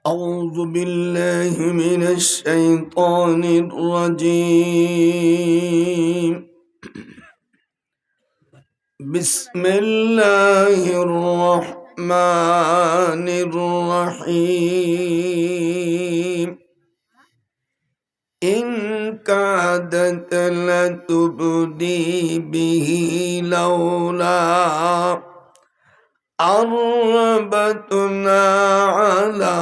أعوذ بالله من الشيطان الرجيم. بسم الله الرحمن الرحيم. إن كادت لتبدي به لولا أربتنا على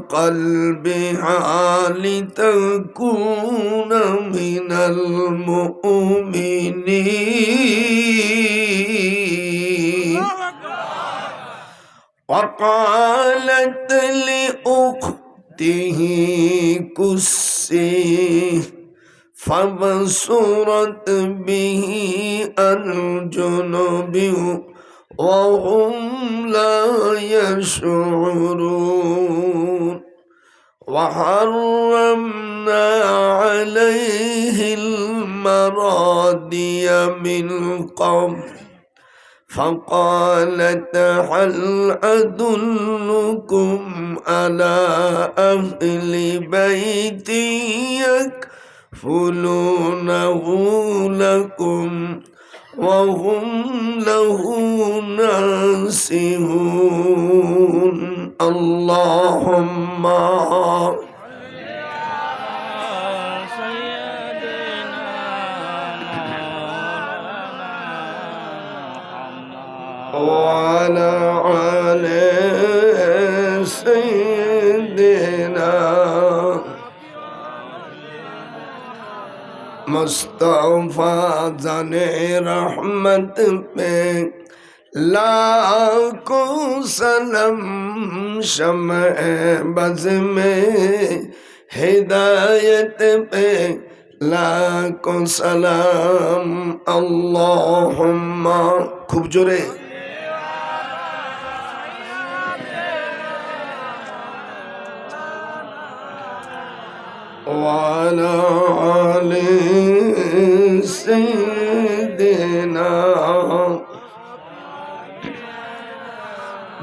قلبها لتكون من المؤمنين. وقالت لأخته كسيه فبصرت به عن جنب وهم لا يشعرون. وحرمنا عليه المراضي من قبل فقالت هل أدلكم على أهل بيت يكفلونه لكم وهم له ناصحون. اللهم وعلى آل سيدنا मुस्तफा जाने रहमत पे लाखों सनम शम्अ बज़ में हिदायत पे लाखों सलाम। अल्लाहुम्मा खूब जोरे وعلى آل سيدنا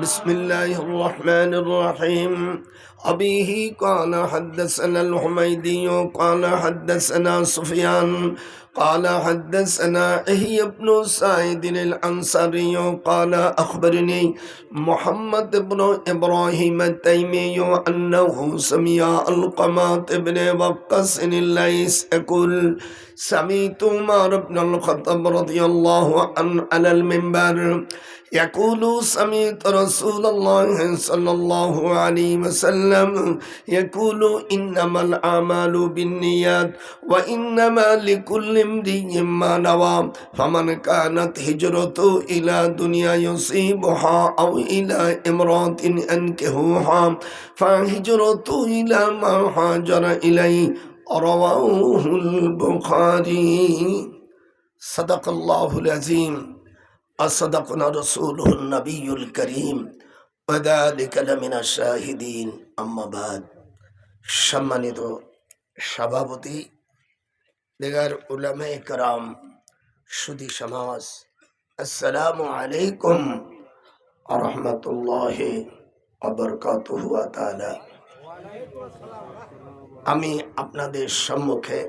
بسم الله الرحمن الرحيم. أبيه قال حدثنا الحميدي قال حدثنا سفيان قال حدثنا يحيى بن سعيد الأنصاري قال أخبرني محمد بن إبراهيم التيمي أنه سمع علقمة بن وقاص الليث يقول سمعت عمر بن الخطاب رضي الله عنه على المنبر يقول سمعت رسول الله صلى الله عليه وسلم يقول إنما الأعمال بالنيات وإنما لكل امرئ ما نوى فمن كانت هجرته إلى دنيا يصيبها أو إلى امرأة ينكحها فهجرته إلى ما هاجر إليه. رواه البخاري. صدق الله العظيم أصدقنا رسوله النبي الكريم وذلك لمن الشاهدين. أما بعد সম্মানিত সভাপতি, দিগার উলামায়ে কেরাম, সুধী সমাজ, আসসালামু আলাইকুম ওয়া রাহমাতুল্লাহি ওয়া বারাকাতুহু তাআলা। আমি আপনাদের সম্মুখে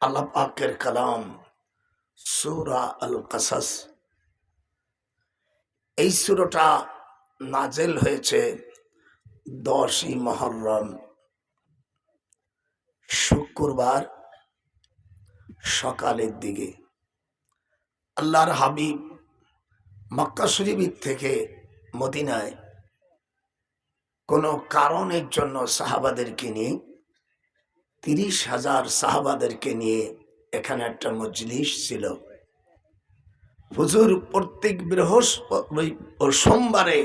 আল্লাহ পাকের কালাম সূরা আল কাসাস, এই সূরাটা নাজেল হয়েছে 10ই মুহররম শুক্রবার সকালের দিকে। আল্লাহর হাবিব মক্কা শরীফ থেকে মদিনায় কোনো কারণের জন্য সাহাবাদেরকে নিয়ে 30,000 সাহাবাদেরকে নিয়ে এখানে একটা মজলিস ছিল। হুজুর প্রত্যেক বৃহস্পতি ও সোমবারে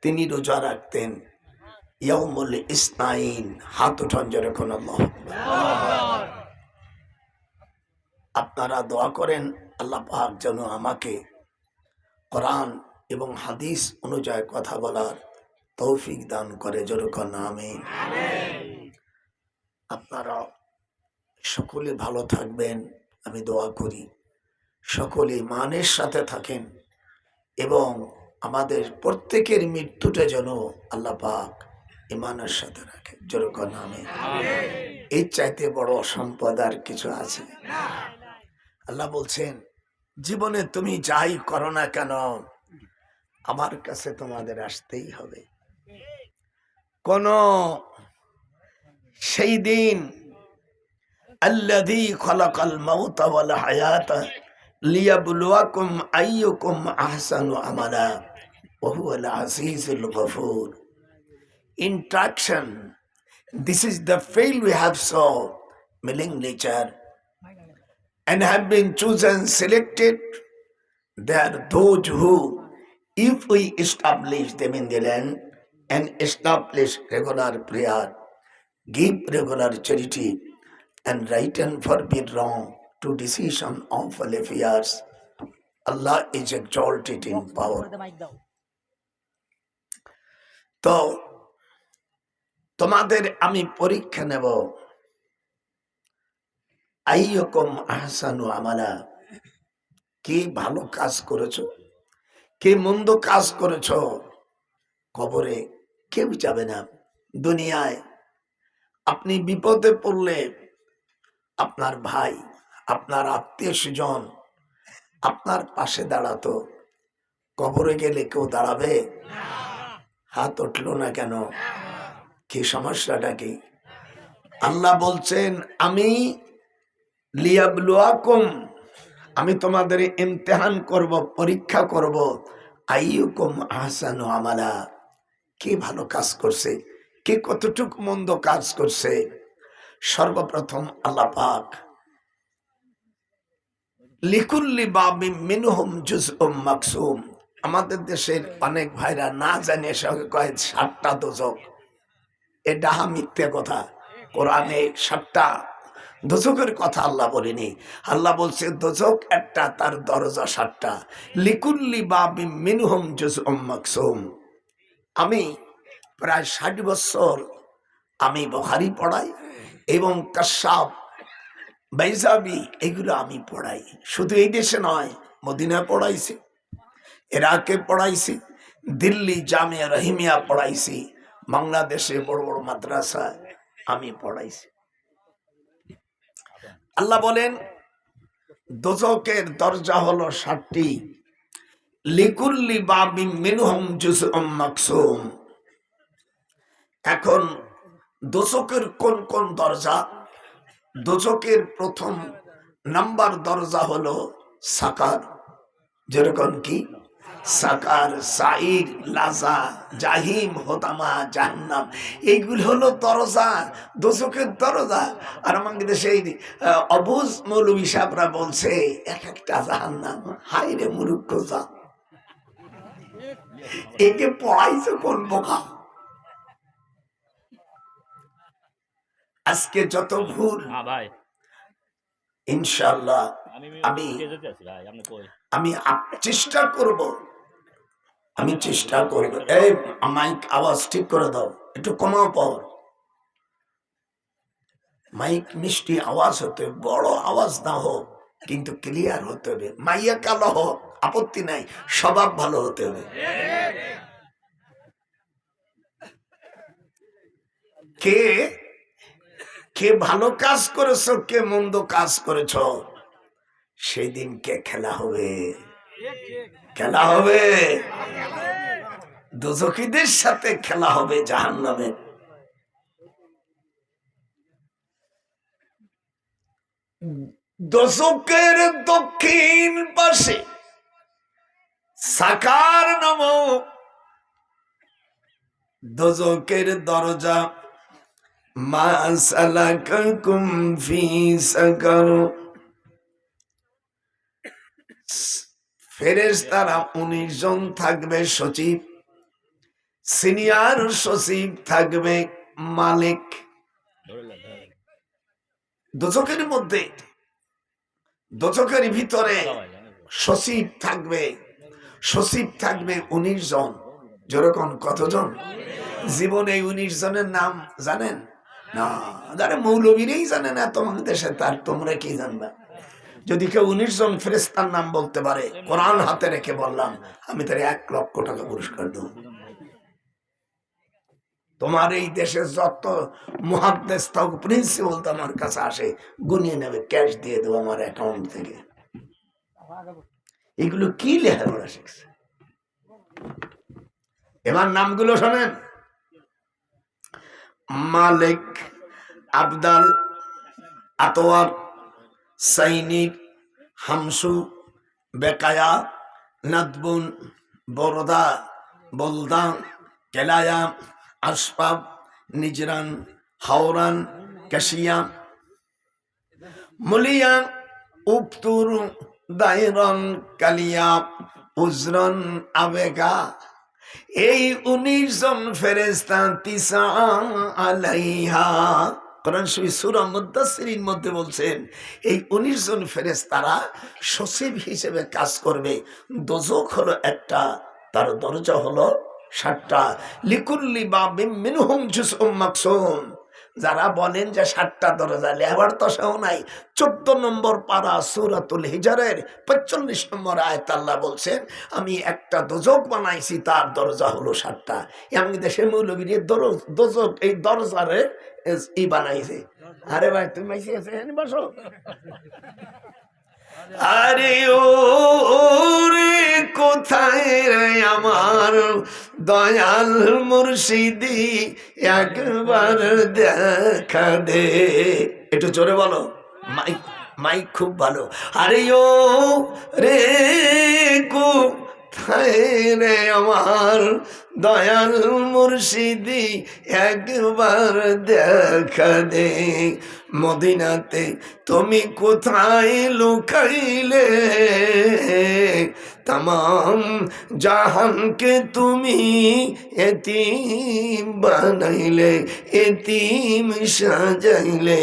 তিনি রোজা রাখতেন। ইয়াউমুল ইসনাইন, হাত উঠান যখন আল্লাহু আকবার। আপনারা দোয়া করেন আল্লাহ পাক যেন আমাকে কোরআন এবং হাদিস অনুযায়ী কথা বলার তৌফিক দান করে, যেরকম আমিন। আপনারা সকলে ভালো থাকবেন, আমি দোয়া করি। সকলে ইমানের সাথে থাকেন এবং আমাদের প্রত্যেকের মৃত্যুটা যেন আল্লাহ পাক ইমানের সাথে রাখে। যেরকম নামে এর চাইতে বড় সম্পদ আর কিছু আছে? আল্লাহ বলছেন জীবনে তুমি যাই করো না কেন আমার কাছে তোমাদের আসতেই হবে। কোন সেই দিন আল্লাযী খালাকাল মাউতা ওয়াল হায়াতা লিয়াবলুয়াকুম আইয়ুকুম আহসানু আমালা ওয়া হুয়াল Azizul Gafur. Interaction. This is the field we have saw, meaning nature, and have been chosen, selected. They are those who, if we establish them in the land and establish regular prayer, give regular charity, and right and forbid wrong to decision of all affairs, Allah is exalted in power. তো তোমাদের আমি পরীক্ষা নেব, আইয়ুকুম আহসানু আমালা, কে ভালো কাজ করেছো, কে মন্দ কাজ করেছো। কবরে কেউ যাবে না। দুনিয়ায় আপনি বিপদে পড়লে আপনার ভাই, আপনার আত্মীয় স্বজন আপনার পাশে দাঁড়াতো, কবরে গেলে কেউ দাঁড়াবে? হাত উঠলো না কেন? কি সমস্যাটা কি? আল্লাহ বলছেন আমি লিয়াবলুয়াকুম, আমি তোমাদের ইমতিহান করব, পরীক্ষা করব, আইয়ুকুম আহসানু আমালা, কে ভালো কাজ করছে, কে কতটুকু মন্দ কাজ করছে। সর্বপ্রথম আল্লাহ পাক লিকুল্লি বাবিন মিনহুম জুজউম মাকসুম, আমাদের দেশের অনেক ভাইরা না জানে সঙ্গে কয় 7টা দোজক। এটা মিথ্যে কথা। কোরআনে 7টা দোজকের কথা আল্লাহ বলেনি। আল্লাহ বলছে দোজক একটা, তার দরজা 7টা। লিকুল্লি বাবিন মিনহুম জুজউম মাকসুম। আমি প্রায় 60 বছর আমি বুখারী পড়াই এবং কাশাফ, বাইজাবি এগুলো আমি পড়াই। শুধু এই দেশে নয়, মদিনায় পড়াইছি, ইরাকে পড়াইছি, দিল্লি জামিয়া রহিমিয়া পড়াইছি, বাংলাদেশে বড় বড় মাদ্রাসা আমি পড়াইছি। আল্লাহ বলেন দোজকের দরজা হলো 7টি। লিকুল্লি বাবিন মিনহুম জুজউম মাকসুম। এখন দোজকের কোন কোন দরজা? দোজকের প্রথম নাম্বার দরজা হলো সাকার। যেরকম কি সাকার, সাইর, লাজা, জাহিম, হোতামা, জাহান্নাম, এইগুলো হলো দরজা, দোজকের দরজা। আর আমাদের দেশে অবুজ মৌলবী সাহেবরা বলছে এক একটা জাহান্নাম। হাই রে মুরুক্ষ যা, একে পড়াইছে কোন বোকা? আজকে যত ভুল, ইনশাআল্লাহ আমি চেষ্টা করব, এই মাইক আওয়াজ ঠিক করে দাও, একটু কমাও পাও। মাইক মিষ্টি আওয়াজ হতে, বড় আওয়াজ না হোক কিন্তু ক্লিয়ার হতে হবে। মাইয়া কালো হোক আপত্তি নাই, স্বভাব ভালো হতে হবে। কে কে ভালো কাজ করেছ, কে মন্দ কাজ করেছ, সেই দিন কে খেলা হবে, খেলা হবে। দোজখীদের সাথে খেলা হবে জাহান্নামের। দোজখের দক্ষিণ পাশে সাকার নামক দোজখের দরজা। মা সালাকাকুম ফি সাকার, ফেরেশতারা 19 জন থাকবে সচিব, সিনিয়র সচিব থাকবে মালিক। দোজখের মধ্যে, দোজখের ভিতরে সচিব থাকবে, সচিব থাকবে 19 জন। যেরকম কতজন? জীবনে 19 জনের নাম জানেন না? যারা মৌলবীরাই জানে না তোমাদের দেশে, তার তোমরা কি জানবা? যদি কেউ 19 জন ফেরেশতার নাম বলতে পারে, কোরআন হাতে রেখে বললাম, আমি তার 1 লক্ষ টাকা পুরস্কার দেব। তোমার এই দেশে যত মুহাদ্দিস থাক প্রিন্সিপাল তো আমার কাছে আসে, গুনিয়ে নেবে, ক্যাশ দিয়ে দেবো আমার অ্যাকাউন্ট থেকে। এগুলো কি লেখাপড়া শিখছে? এবার নামগুলো শোনেন: মালিক, আবদাল, আতওয়ার, সাইনিক, হামসু, বেকায়া, নাদবুন, বরদা, বলদা, কেলায়া, আসবাব, নিজরান, হাওরান, কাশিয়া, মুলিয়া, উক্তুর, দায়রন, কালিয়া, উজরন, আবেগা। এই 19 জন ফেরেশতা তিসা আলাইহা, কোরআন শরীফ সূরা মুদ্দাসসিরের মধ্যে বলছেন এই 19 জন ফেরেশতারা সচিব হিসেবে কাজ করবে। দোজখ হলো একটা, তার দরজা হলো 60টা। লিকুল্লি বাবিম মিনহুম জুজউম মাকসুম। যারা বলেন যে 60টা দরজা, লেবার দশাও নাই। 14 নম্বর পারা সূরাতুল হিজরের 45 নম্বর আয়াত আল্লাহ বলছেন আমি একটা দোজক বানাইছি, তার দরজা হলো 60টা। এমনি দেশে মৌলবীর দোজক এই দরজারে ই বানাইছে। আরে ভাই তুমি বসো। আরে ও রে কোথায় রে আমার দয়াল মুর্শিদি, একবার দেখা দে। একটু জোরে বলো, মাইক মাইক খুব ভালো। আরে ও রে কোথায় রে আমার দয়াল মুর্শিদি, একবার দেখা দে। মদিনাতে তুমি কোথায় লুকাইলে, तमाम জাহান কে তুমি এতিম বানাইলে, এতিম সাজাইলে।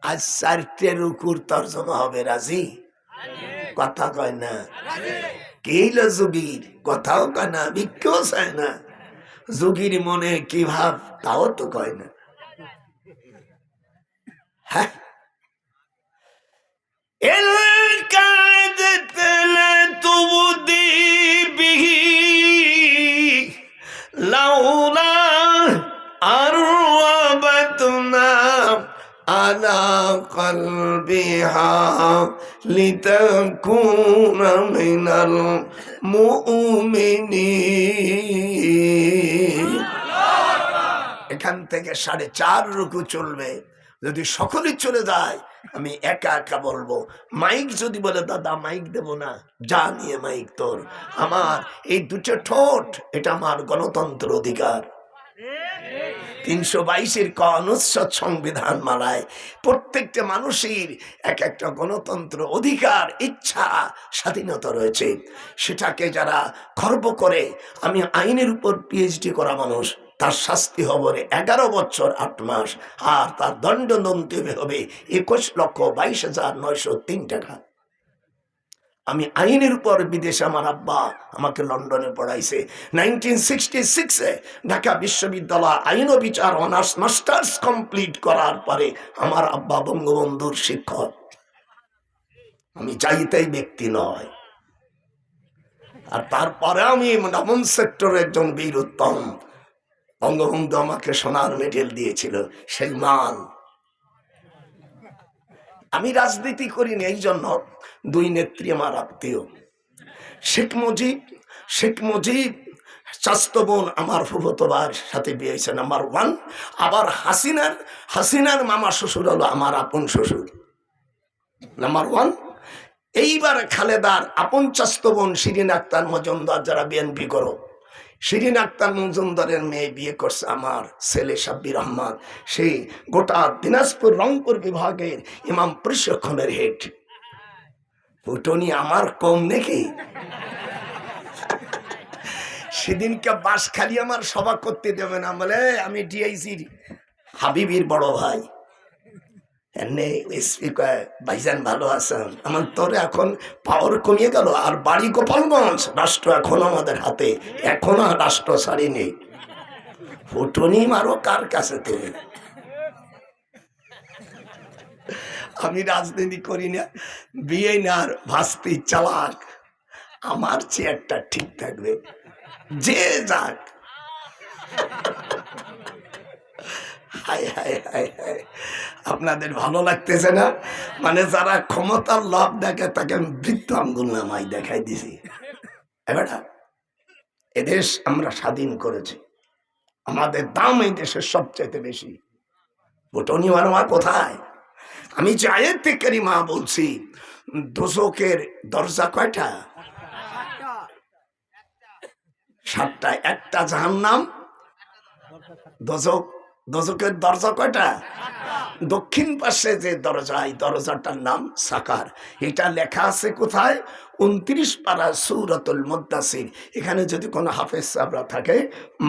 আজ 4টে রুকুর তর্জমা হবে, রাজি? কথা কয় না, কেইল যুগীর কথাও কয় না, ভিক্ষেও চায় না। যুগীর মনে কি ভাব তাও তো কয় না। হ্যাঁ, على قلبها لتكون من المؤمنين। এখান থেকে 4.5 রুকু চলবে। যদি সকলেই চলে যায় আমি একা একা বলবো। মাইক যদি বলে দাদা মাইক দেব না, যা নিয়ে মাইক তোর। আমার এই দুটো ঠোঁট, এটা আমার গণতন্ত্র অধিকার। 322-এর অনুচ্ছেদ সংবিধান মালায় প্রত্যেকটা মানুষের এক একটা গণতন্ত্র অধিকার, ইচ্ছা, স্বাধীনতা রয়েছে। সেটাকে যারা খর্ব করে, আমি আইনের উপর পিএইচডি করা মানুষ, তার শাস্তি হবে 11 বছর 8 মাস, আর তার দণ্ড হবে 21,22,903 টাকা। আমি আইনের উপর বিদেশে, আমার আব্বা আমাকে লন্ডনে পড়াইছে। 1966-এ ঢাকা বিশ্ববিদ্যালয় আইন ও বিচার অনার্স মাস্টার্স কমপ্লিট করার পরে আমার আব্বা বঙ্গবন্ধুর শিক্ষক। আমি চাইতেই ব্যক্তি নয়। আর তারপরে আমি 9ম সেক্টরের একজন বীর উত্তম। বঙ্গবন্ধু আমাকে সোনার মেডেল দিয়েছিল, সেই মান। আমি রাজনীতি করিনি, এই জন্য 2 নেত্রী আমার আত্মীয়। শেখ মুজিব চাস্তো বোন আমার ফুফতো ভাইয়ের সাথে বিয়ে হয়েছে, নাম্বার 1। আবার হাসিনার মামা শ্বশুর হলো আমার আপন শ্বশুর, নাম্বার 1। এইবার খালেদার আপন চাস্তো বোন শিরিন আক্তার মজুমদার, যারা বিএনপি করো, শিরিন আক্তার মজুমদারের মেয়ে বিয়ে করছে আমার ছেলে সাব্বির রহমান। সেই গোটা দিনাজপুর রংপুর বিভাগের ইমাম প্রশিক্ষণের হেড। ফুটনি আমার কম নাকি? সেদিনকে বাস খালি আমার সভা করতে দেবে না বলে, আমি ডিআইসির হাবিবির বড় ভাই। ভাইজান ভালো আছেন? আমার তোর এখন পাওয়ার কমিয়ে গেল, আর বাড়ি গোপালগঞ্জ, রাষ্ট্র এখন আমাদের হাতে, এখনো রাষ্ট্র ছাড়িনি। ফুটনি মারো কার কাছে তুমি? আমি রাজনীতি করি না, বিয়ে না, আর ভাস্তি চালাক। আমার চেয়ারটা ঠিক থাকবে, যে যাক। হায় হায় হায় হায়, আপনাদের ভালো লাগতেছে না? মানে যারা ক্ষমতার লাভ দেখে তাকে আমি বৃত্ত আঙ্গুল নামাই দেখাই দিছি। এবার এদেশ আমরা স্বাধীন করেছি, আমাদের দাম এই দেশের সবচেয়ে বেশি। বটনি মারমা কোথায়? আমি যে আয়াতে কারিমা বলছি, দোজখের দরজা কয়টা? 7টা। একটা জাহান্নাম। দোজখের দরজা কয়টা? দক্ষিণ পাশে যে দরজা, এই দরজাটার নাম সাকার। এটা লেখা আছে কোথায়? 29 পারা সূরাতুল মুদ্দাসির। এখানে যদি কোনো হাফেজ সাহেবরা থাকে,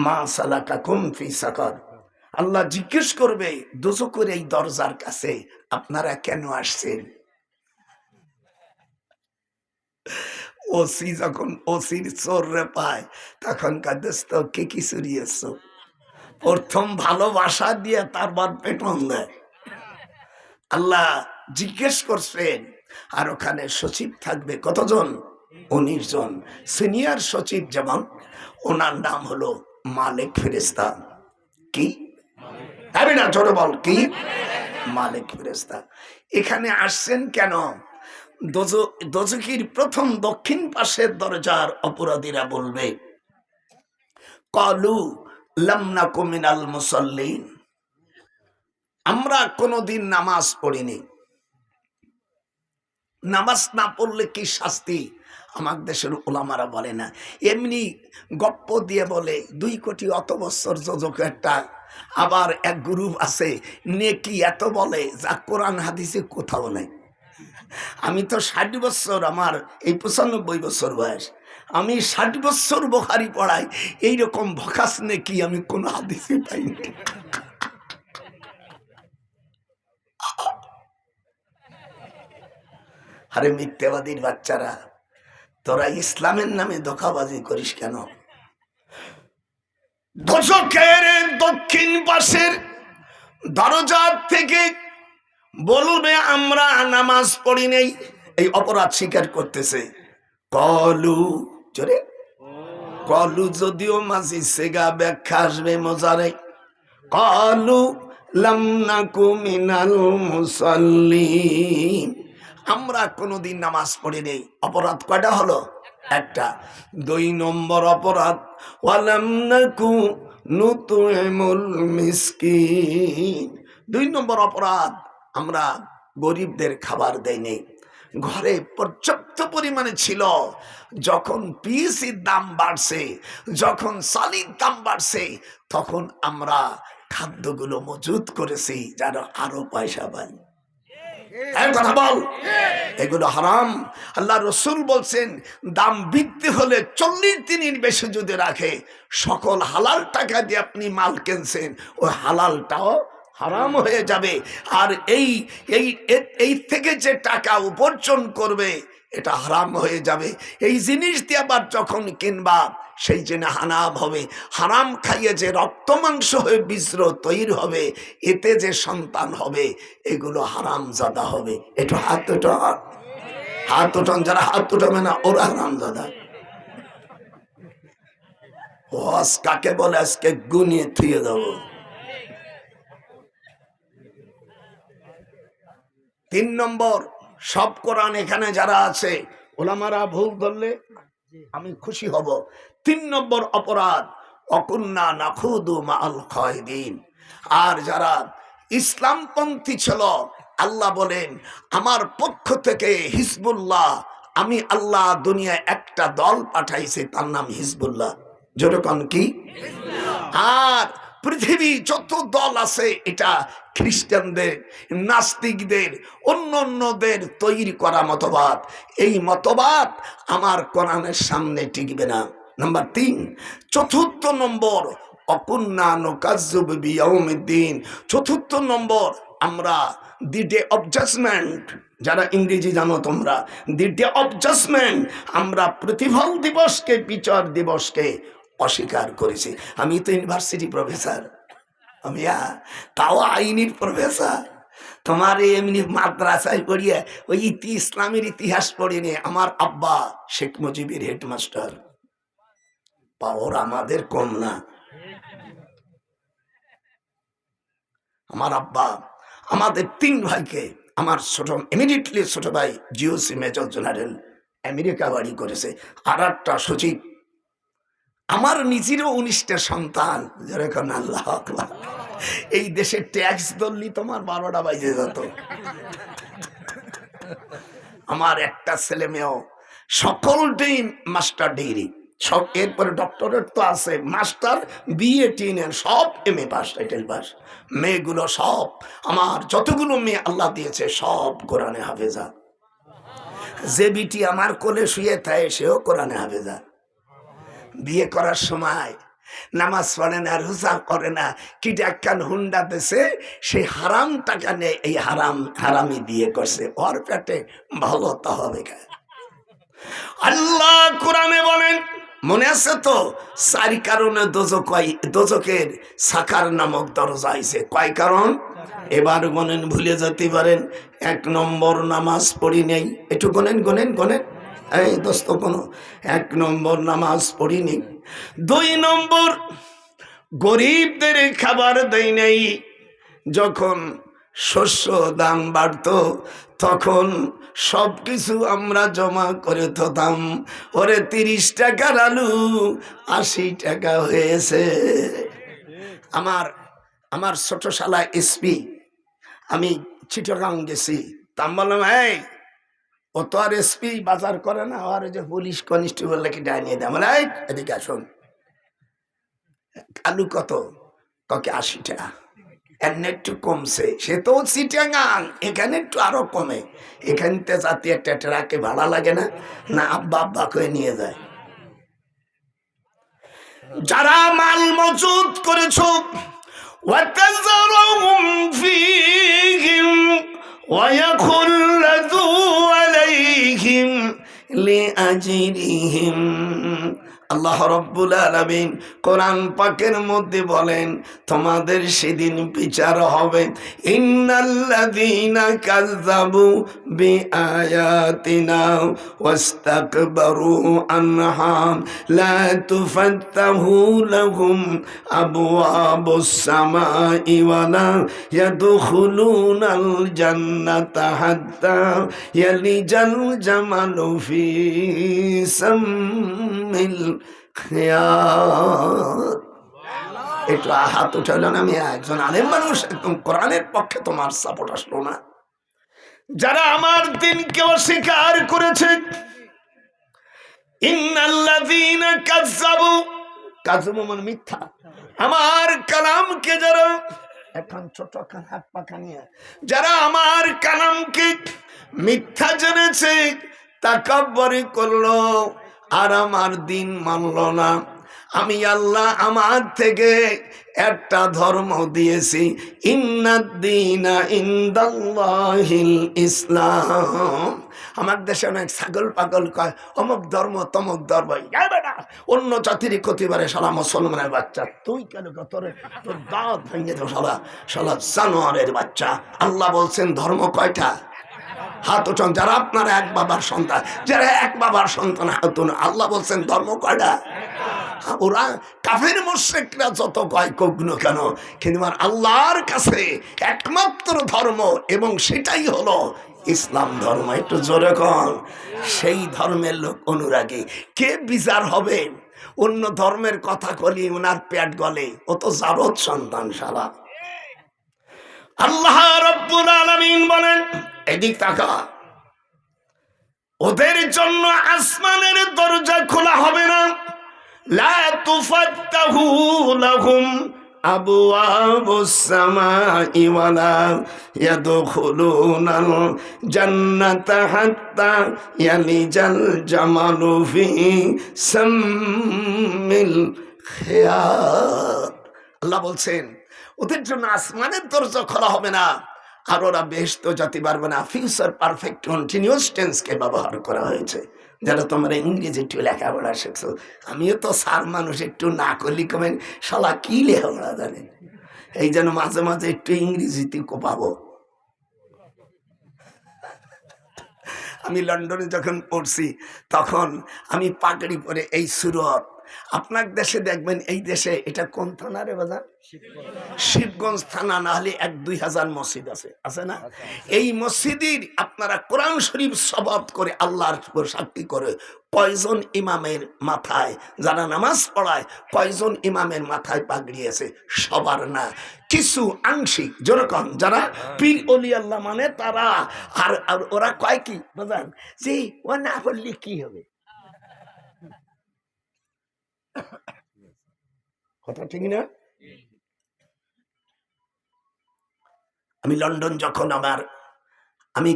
মা সালাকাকুম ফি সাকার, আল্লাহ জিজ্ঞেস করবে দোজখের এই দরজার কাছে আপনারা কেন আসছেন? ওসি যখন ওসির চোররে পায় তখন কাঁদেস, তো কে কি চুরিয়েছ? প্রথম ভালোবাসা দিয়ে তারপর পেটন দেয়। আল্লাহ জিজ্ঞেস করছেন। আর ওখানে সচিব থাকবে কতজন? 19 জন। সিনিয়র সচিব যেমন, ওনার নাম হলো মালিক ফেরেশতা। কি? আমি না জোরে বল, কি? মালিক ফেরেশতা। এখানে আসছেন কেন? দোজখের প্রথম দক্ষিণ পাশের দরজার অপরাধীরা বলবে, ক্বালু লাম নাকু মিনাল মুসাল্লিন, আমরা কোনোদিন নামাজ পড়িনি। নামাজ না পড়লে কি শাস্তি? আমার দেশের ওলামারা বলে না, এমনি গপ্প দিয়ে বলে 2 কোটি অত বছর যোজকেরটা। আবার এক গ্রুপ আছে নেকি এত বলে যা কোরআন হাদিসে কোথাও নেই। আমি তো 60 বছর, আমার এই 95 বছর বয়স, আমি 60 বছর বুখারী পড়াই, এইরকম ভকাস নেকি আমি কোন হাদিসে পাইনি। আরে মিথ্যাবাদীর বাচ্চারা, তোরা ইসলামের নামে ধোঁকাবাজি করিস কেন? দোজখের দক্ষিণ পাশের দরজা থেকে বলবে আমরা নামাজ পড়ি নেই, এই অপরাধ স্বীকার করতেছে। কলু জোরে, কলু যদিও মাঝি সেগা ব্যাখ্যা আসবে মজারে। কলু লাম নাকু মিনাল মুসাল্লিন, আমরা কোনোদিন নামাজ পড়ি নেই। অপরাধ কয়টা হলো? একটা। 2 নম্বর অপরাধ, ওয়ালাম নাকু নুতুইমুল মিসকিন। 2 নম্বর অপরাধ, আমরা গরিবদের খাবার দেই নেই। ঘরে পর্যাপ্ত পরিমাণে ছিল, যখন পিএসির দাম বাড়ছে, যখন চালের দাম বাড়ছে, তখন আমরা খাদ্যগুলো মজুত করেছি যেন আরো পয়সা পাই। কথা বল, এগুলো হারাম। আল্লাহ রসুল বলছেন, দাম বৃদ্ধি হলে 40 দিনের বেশি যদি রাখে, সকল হালাল টাকা দিয়ে আপনি মাল কিনছেন, ওই হালালটাও হারাম হয়ে যাবে। আর এই এই এই থেকে যে টাকা উপার্জন করবে এটা হারাম হয়ে যাবে। এই জিনিস দিয়ে আবার যখন কিনবা সেই জন্য হারাম হবে। হারাম খাইয়ে যে রক্ত মাংস হয়ে বীর্য তৈরি হবে, এতে যে সন্তান হবে, এগুলো হারাম জাদা হবে। একটু হাত উঠান, হাত উঠান। যারা হাত উঠাবে না ওরা হারাম জাদা। হজ কাকে বলে আজকে গুনিয়ে থুয়ে দেবো। 3 নম্বর, সব কোরআন এখানে যারা আছে ওলামারা ভুল ধরলে আমি খুশি হব। 3 নম্বর অপরাধ, অকুন্না নাখুদু মাআল খায়দিন। আর যারা ইসলামপন্থী ছিল, আল্লাহ বলেন আমার পক্ষ থেকে হিজবুল্লাহ, আমি আল্লাহ দুনিয়ায় একটা দল পাঠাইছি, তার নাম হিজবুল্লাহ। যেরকম কি? আর পৃথিবী যত দল আছে এটা খ্রিস্টানদের, নাস্তিকদের, অন্যদের তৈরি করা মতবাদ। এই মতবাদ আমার কোরআনের সামনে টিকবে না। নাম্বার 3। 4র্থ নম্বর, অকুন্না নুকাজ্জিবু বিয়াউমিদ্দিন। 4র্থ নম্বর, আমরা দি ডে অফ জাজমেন্ট, যারা ইংরেজি জানো তোমরা, দি ডে অফ জাজমেন্ট, আমরা প্রতিফল দিবসকে, বিচার দিবসকে অস্বীকার করেছি। আমি তো ইউনিভার্সিটি প্রফেসর, আমি তাও আইনের প্রফেসর। তোমার এমনি মাদ্রাসায় পড়িয়ে ওই ইসলামের ইতিহাস পড়িনি। আমার আব্বা শেখ মুজিবের হেডমাস্টার, পাওয়ার আমাদের কম না। আমার আব্বা আমাদের 3 ভাইকে, আমার ইমিডিয়েটলি ছোট ভাই জিওসি মেজর জেনারেল আমেরিকা বাড়ি করেছে, আর একটা সচিব। আমার নিজেরও 19টা সন্তান। যেরকম আল্লাহ আকবার। এই দেশে ট্যাক্স ধরলি তোমার 12টা বাজে যেত। আমার একটা ছেলে মেয়েও সকলটাই মাস্টার ডিগ্রি, সব এরপরে ডক্টরেট তো আছে, মাস্টার বিএ টিনের সব এমএ পাস, টাইটেল পাস। মেয়েগুলো সব, আমার যতগুলো মেয়ে আল্লাহ দিয়েছে সব কোরআনে হাফেজা। যে বিটি আমার কোলে শুয়ে থাকে সেও কোরআনে হাফেজা। বিয়ে করার সময় নামাজ পড়ে না, রোজা করে না, কি একখান হুন্ডা দেশে সেই হারাম টাকা নিয়ে এই হারামি বিয়ে করছে, ওর পেটে ভালো তা হবে। আল্লাহ কোরআনে বলেন, মনে আছে তো, 4 কারণে দোজকের সাকার নামক দরজা আইছে। কয় কারণ? এবার গনেন, ভুলে যেতে পারেন। 1 নম্বর নামাজ পড়ি নেই, একটু গনেন গনেন গনেন, এই দোস্ত কোনো 1 নম্বর নামাজ পড়ি নেই। 2 নম্বর গরিবদের খাবার দেই নাই। যখন শস্য দাম বাড়তো তখন সবকিছু আমরা জমা করে থতাম। ওরে 30 টাকার আলু 80 টাকা হয়েছে। আমার ছোট শালা এসপি, আমি চিটাগাং গেছি, তাম বললাম, এই ও তো আর এসপি বাজার করে না, আর যে পুলিশ কনস্টেবল নাকি ডাইনিয়ে দেয়। মানে এদিকে আসুন, আলু কত? কাকে 80 টাকা। একটু কমছে, সে তো চিটাগাং, এখানে একটু আরো কমে। এখানতে জাতি একটা ট্রাকে ভাড়া লাগে না, না আব্বা আব্বা করে নিয়ে যায়। যারা মাল মজুদ করেছ, وتذرهم فيهم ويخلدوا عليهم لأجرهم। আল্লাহ রাব্বুল আলামিন কোরআন পাকের মধ্যে বলেন, তোমাদের সেদিন বিচার হবে। ইন্নাল্লাযীনা কাযযাবু বিআয়াতিনা ওয়াস্তাকবারু আনহা লা তুফাত্তাহু লাহুম আবওয়াবুস সামাই ওয়ালা ইয়াদখুলুনাল জান্নাতা হাত্তা ইয়ালিজাল জামালু ফি সাম্মিল খেয়াত। একটু হাত উঠাইল না, আমি একজন আলেম মানুষ, একদম কোরআনের পক্ষে তোমার সাপোর্ট আসলো না। যারা আমার দিনকে অস্বীকার করেছে, ইন্নাল্লাযীনা কাযযাবু, কাযযাবু মানে মিথ্যা, আমার কালামকে যারা, এখন ছোট হাত পাখা নিয়ে যারা আমার কালামকে মিথ্যা জেনেছে, তাকাব্বুরি করলো, আর আমার দিন মানল না। আমি আল্লাহ আমার থেকে একটা ধর্ম দিয়েছি, ইন্নাদ-দীনা ইনদাল্লাহিল ইসলাম। আমার দেশে অনেক ছাগল পাগল কয় অমুক ধর্ম তমুক ধর্ম, অন্য জাতির ক্ষতি পারে সালা মুসলমানের বাচ্চা, তুই কেন তোর দাঁত ভেঙে দেব সালা জানোয়ারের বাচ্চা। আল্লাহ বলছেন ধর্ম কয়টা? হাত উঠান যারা আপনারা এক বাবার সন্তান, যারা এক বাবার সন্তান হাত উঠান। আল্লাহ বলছেন ধর্ম কয়টা? ওরা কাফের মুশরিকরা যত কয় কগ্ন কেন, কিন্তু আমার আল্লাহর কাছে একমাত্র ধর্ম, এবং সেটাই হলো ইসলাম ধর্ম। একটু জোরে কন, সেই ধর্মের লোক অনুরাগী। কে বিচার হবে? অন্য ধর্মের কথা কলি ওনার পেট গলে, ও তো জারদ সন্তান শালা। আল্লাহ রাব্বুল আলামিন বলেন, এদিক তাকা, ওদের জন্য আসমানের দরজা খোলা হবে না, লা তুফাত্তাহু লাহুম আবওয়াবুস সামাই ওয়ালা ইয়াদখুলুনাল জান্নাতা হাত্তা ইয়ালিজাল জামালু ফি সাম্মিল খিয়াত। আল্লাহ বলছেন ওদের জন্য আসমানের দরজা খোলা হবে না, আর ওরা বেহেশত যেতে পারবে না। ফিউচার পারফেক্ট কন্টিনিউয়াস টেন্সকে ব্যবহার করা হয়েছে। যারা তোমরা ইংরেজি একটু লেখাপড়া শিখছো, আমিও তো সার মানুষ, একটু না করলি কমেন শালা কি লেখাপড়া জানে, এই যেন মাঝে মাঝে একটু ইংরেজিতে কোপাবো। আমি লন্ডনে যখন পড়ছি তখন আমি পাগড়ি পরে এই সুরত আপনার দেশে দেখবেন, এই দেশে এটা কোন থানা রে বাজার, শিবগঞ্জ থানা, না হলে 1-2 হাজার মসজিদ আছে, আছে না? এই মসজিদের আপনারা কোরআন শরীফ শপথ করে আল্লাহর সাক্ষী করে কয়জন ইমামের মাথায়, যারা নামাজ পড়ায় কয়জন ইমামের মাথায় পাগড়ি আছে? সবার না, কিছু আংশিক, যেরকম যারা পীর অলি আল্লাহ মানে তারা। আর ওরা কয় কি বুঝলেন, যে ও না বললে কি হবে, কথা ঠিক না? আমি লন্ডন যখন আমি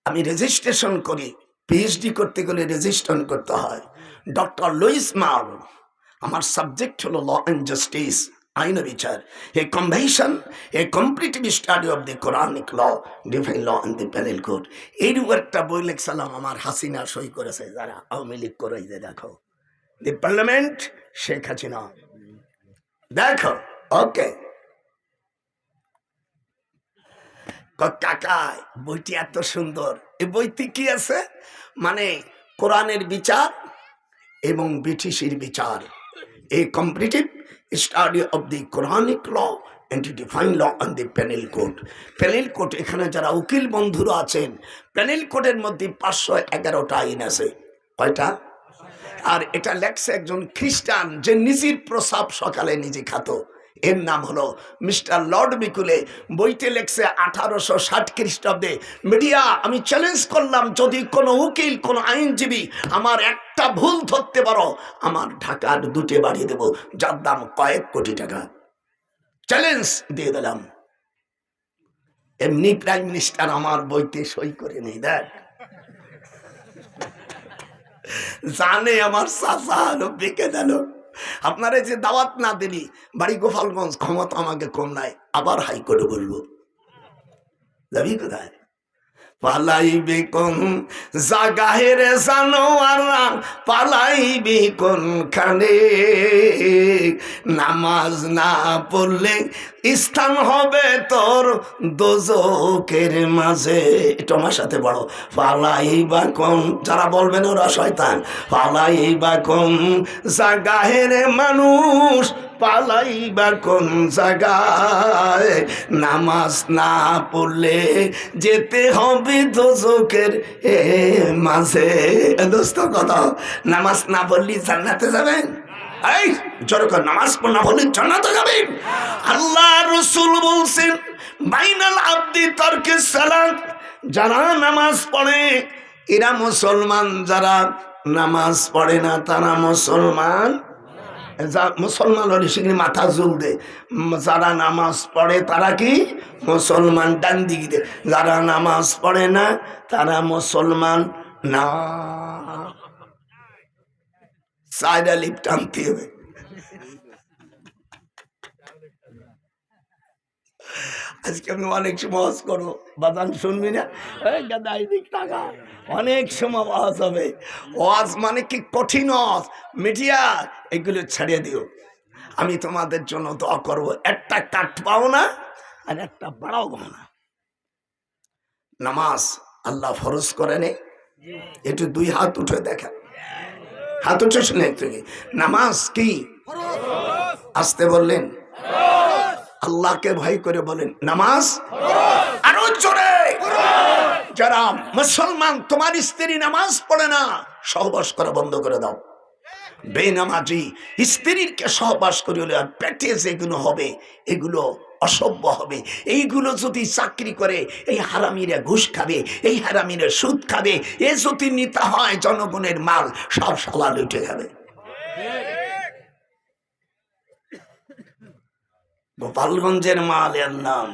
আমি রেজিস্ট্রেশন করি, পিএইচডি করতে গেলে রেজিস্ট্রেশন করতে হয়। ডক্টর লুইস মাল, আমার সাবজেক্ট হলো ল অ্যান্ড জাস্টিস, আইন বিচার, a convention, a competitive study of the Quranic law, divine law and the penal code. এইরকম একটা বই লিখছিলাম, আমার হাসিনা সই করেছে, যারা আওয়ামী লীগ করে, যে দেখো দি পার্লামেন্ট শেখ হাসিনা, দেখো। ওকে কাকা, বইটি এত সুন্দর, এই বইটি কি আছে মানে কোরআনের বিচার এবং ব্রিটিশের বিচার, এই competitive study of the Quranic law and divine law on the penal code. Penal code, এখানে যারা উকিল বন্ধুরা আছেন, প্যানেল কোডের মধ্যে 511টা আইন আছে। কয়টা? আর এটা লেখছে একজন খ্রিস্টান, যে নিজের প্রসাব সকালে নিজে খাত, এর নাম হলো মিস্টার লর্ড বিকুলে। বইতে লেখছে 1860 খ্রিস্টাব্দে। মিডিয়া, আমি চ্যালেঞ্জ করলাম, যদি কোনো উকিল, কোনো আইনজীবী আমার একটা ভুল ধরতে পারো, আমার ঢাকার 2টে বাড়ি দেব, যার দাম কয়েক কোটি টাকা। চ্যালেঞ্জ দিয়ে দিলাম। এমনি প্রাইম মিনিস্টার আমার বইতে সই করে নেই, দেখ, জানে আমার চাচা বিকে দিল। আপনারা যে দাওয়াত না দিলি, বাড়ি গোপালগঞ্জ, ক্ষমতা আমাকে কম নাই, আবার হাইকোর্টে বলবো, যাবি কোথায়? পালাইবে কোন জাগাহের জানোয়ারা, পালাইবে কোন খানে, নামাজ না পড়লে স্থান হবে তোর দোজখের মাঝে। এটা আমার সাথে বড়, পালাইবা কোন, যারা বলবেন ওরা শয়তান, পালাইবা কোন জাগাহের মানুষ, পালাইবা কোন জায়গায়, নামাজ না পড়লে যেতে হবে দোজখের মাঝে। দোস্ত কথা, নামাজ না পড়লে জান্নাতে যাবেন? এই জোরে নামাজ না পড়লে জান্নাতে যাবেন? আল্লাহ রাসূল বলছেন, বাইনাল আবদি তারকিস সালাত, যারা নামাজ পড়ে এরা মুসলমান, যারা নামাজ পড়ে না তারা মুসলমান। মুসলমান হলে সেখানে মাথা জুল দে, যারা নামাজ পড়ে তারা কি মুসলমান, ডান দিকে দে, যারা নামাজ পড়ে না তারা মুসলমান না। সাইড লিপ টানতে হবে। আজকে আমি অনেক সময় ওয়াজ করবো, বাদান শুনবি না? টাকা অনেক সময় ওয়াজ হবে। ওয়াজ মানে কি কঠিন ওয়াজ, মিডিয়া এগুলো ছাড়িয়ে দিও। আমি তোমাদের জন্য দোয়া করবো, একটা কাঠ পাও না আর একটা বাড়াও না। নামাজ আল্লাহ ফরজ করে নেই, একটু 2 হাত উঠে দেখা, হাত উঠে শুনে থেকে, নামাজ কি আসতে বললেন? আল্লাহকে ভয় করে বলেন নামাজ, আরো জোরে। যারা মুসলমান, তোমার স্ত্রী নামাজ পড়ে না, সহবাস করা বন্ধ করে দাও। বেনামাজি স্ত্রীকে সহবাস করে হলে আর পেটে যেগুলো হবে এগুলো অসভ্য হবে। এইগুলো যদি চাকরি করে, এই হারামিরা ঘুষ খাবে, এই হারামিরা সুদ খাবে, এ যদি নিতে হয় জনগণের মাল, সব শালা লুটে খাবে। গোপালগঞ্জের মাল এর নাম।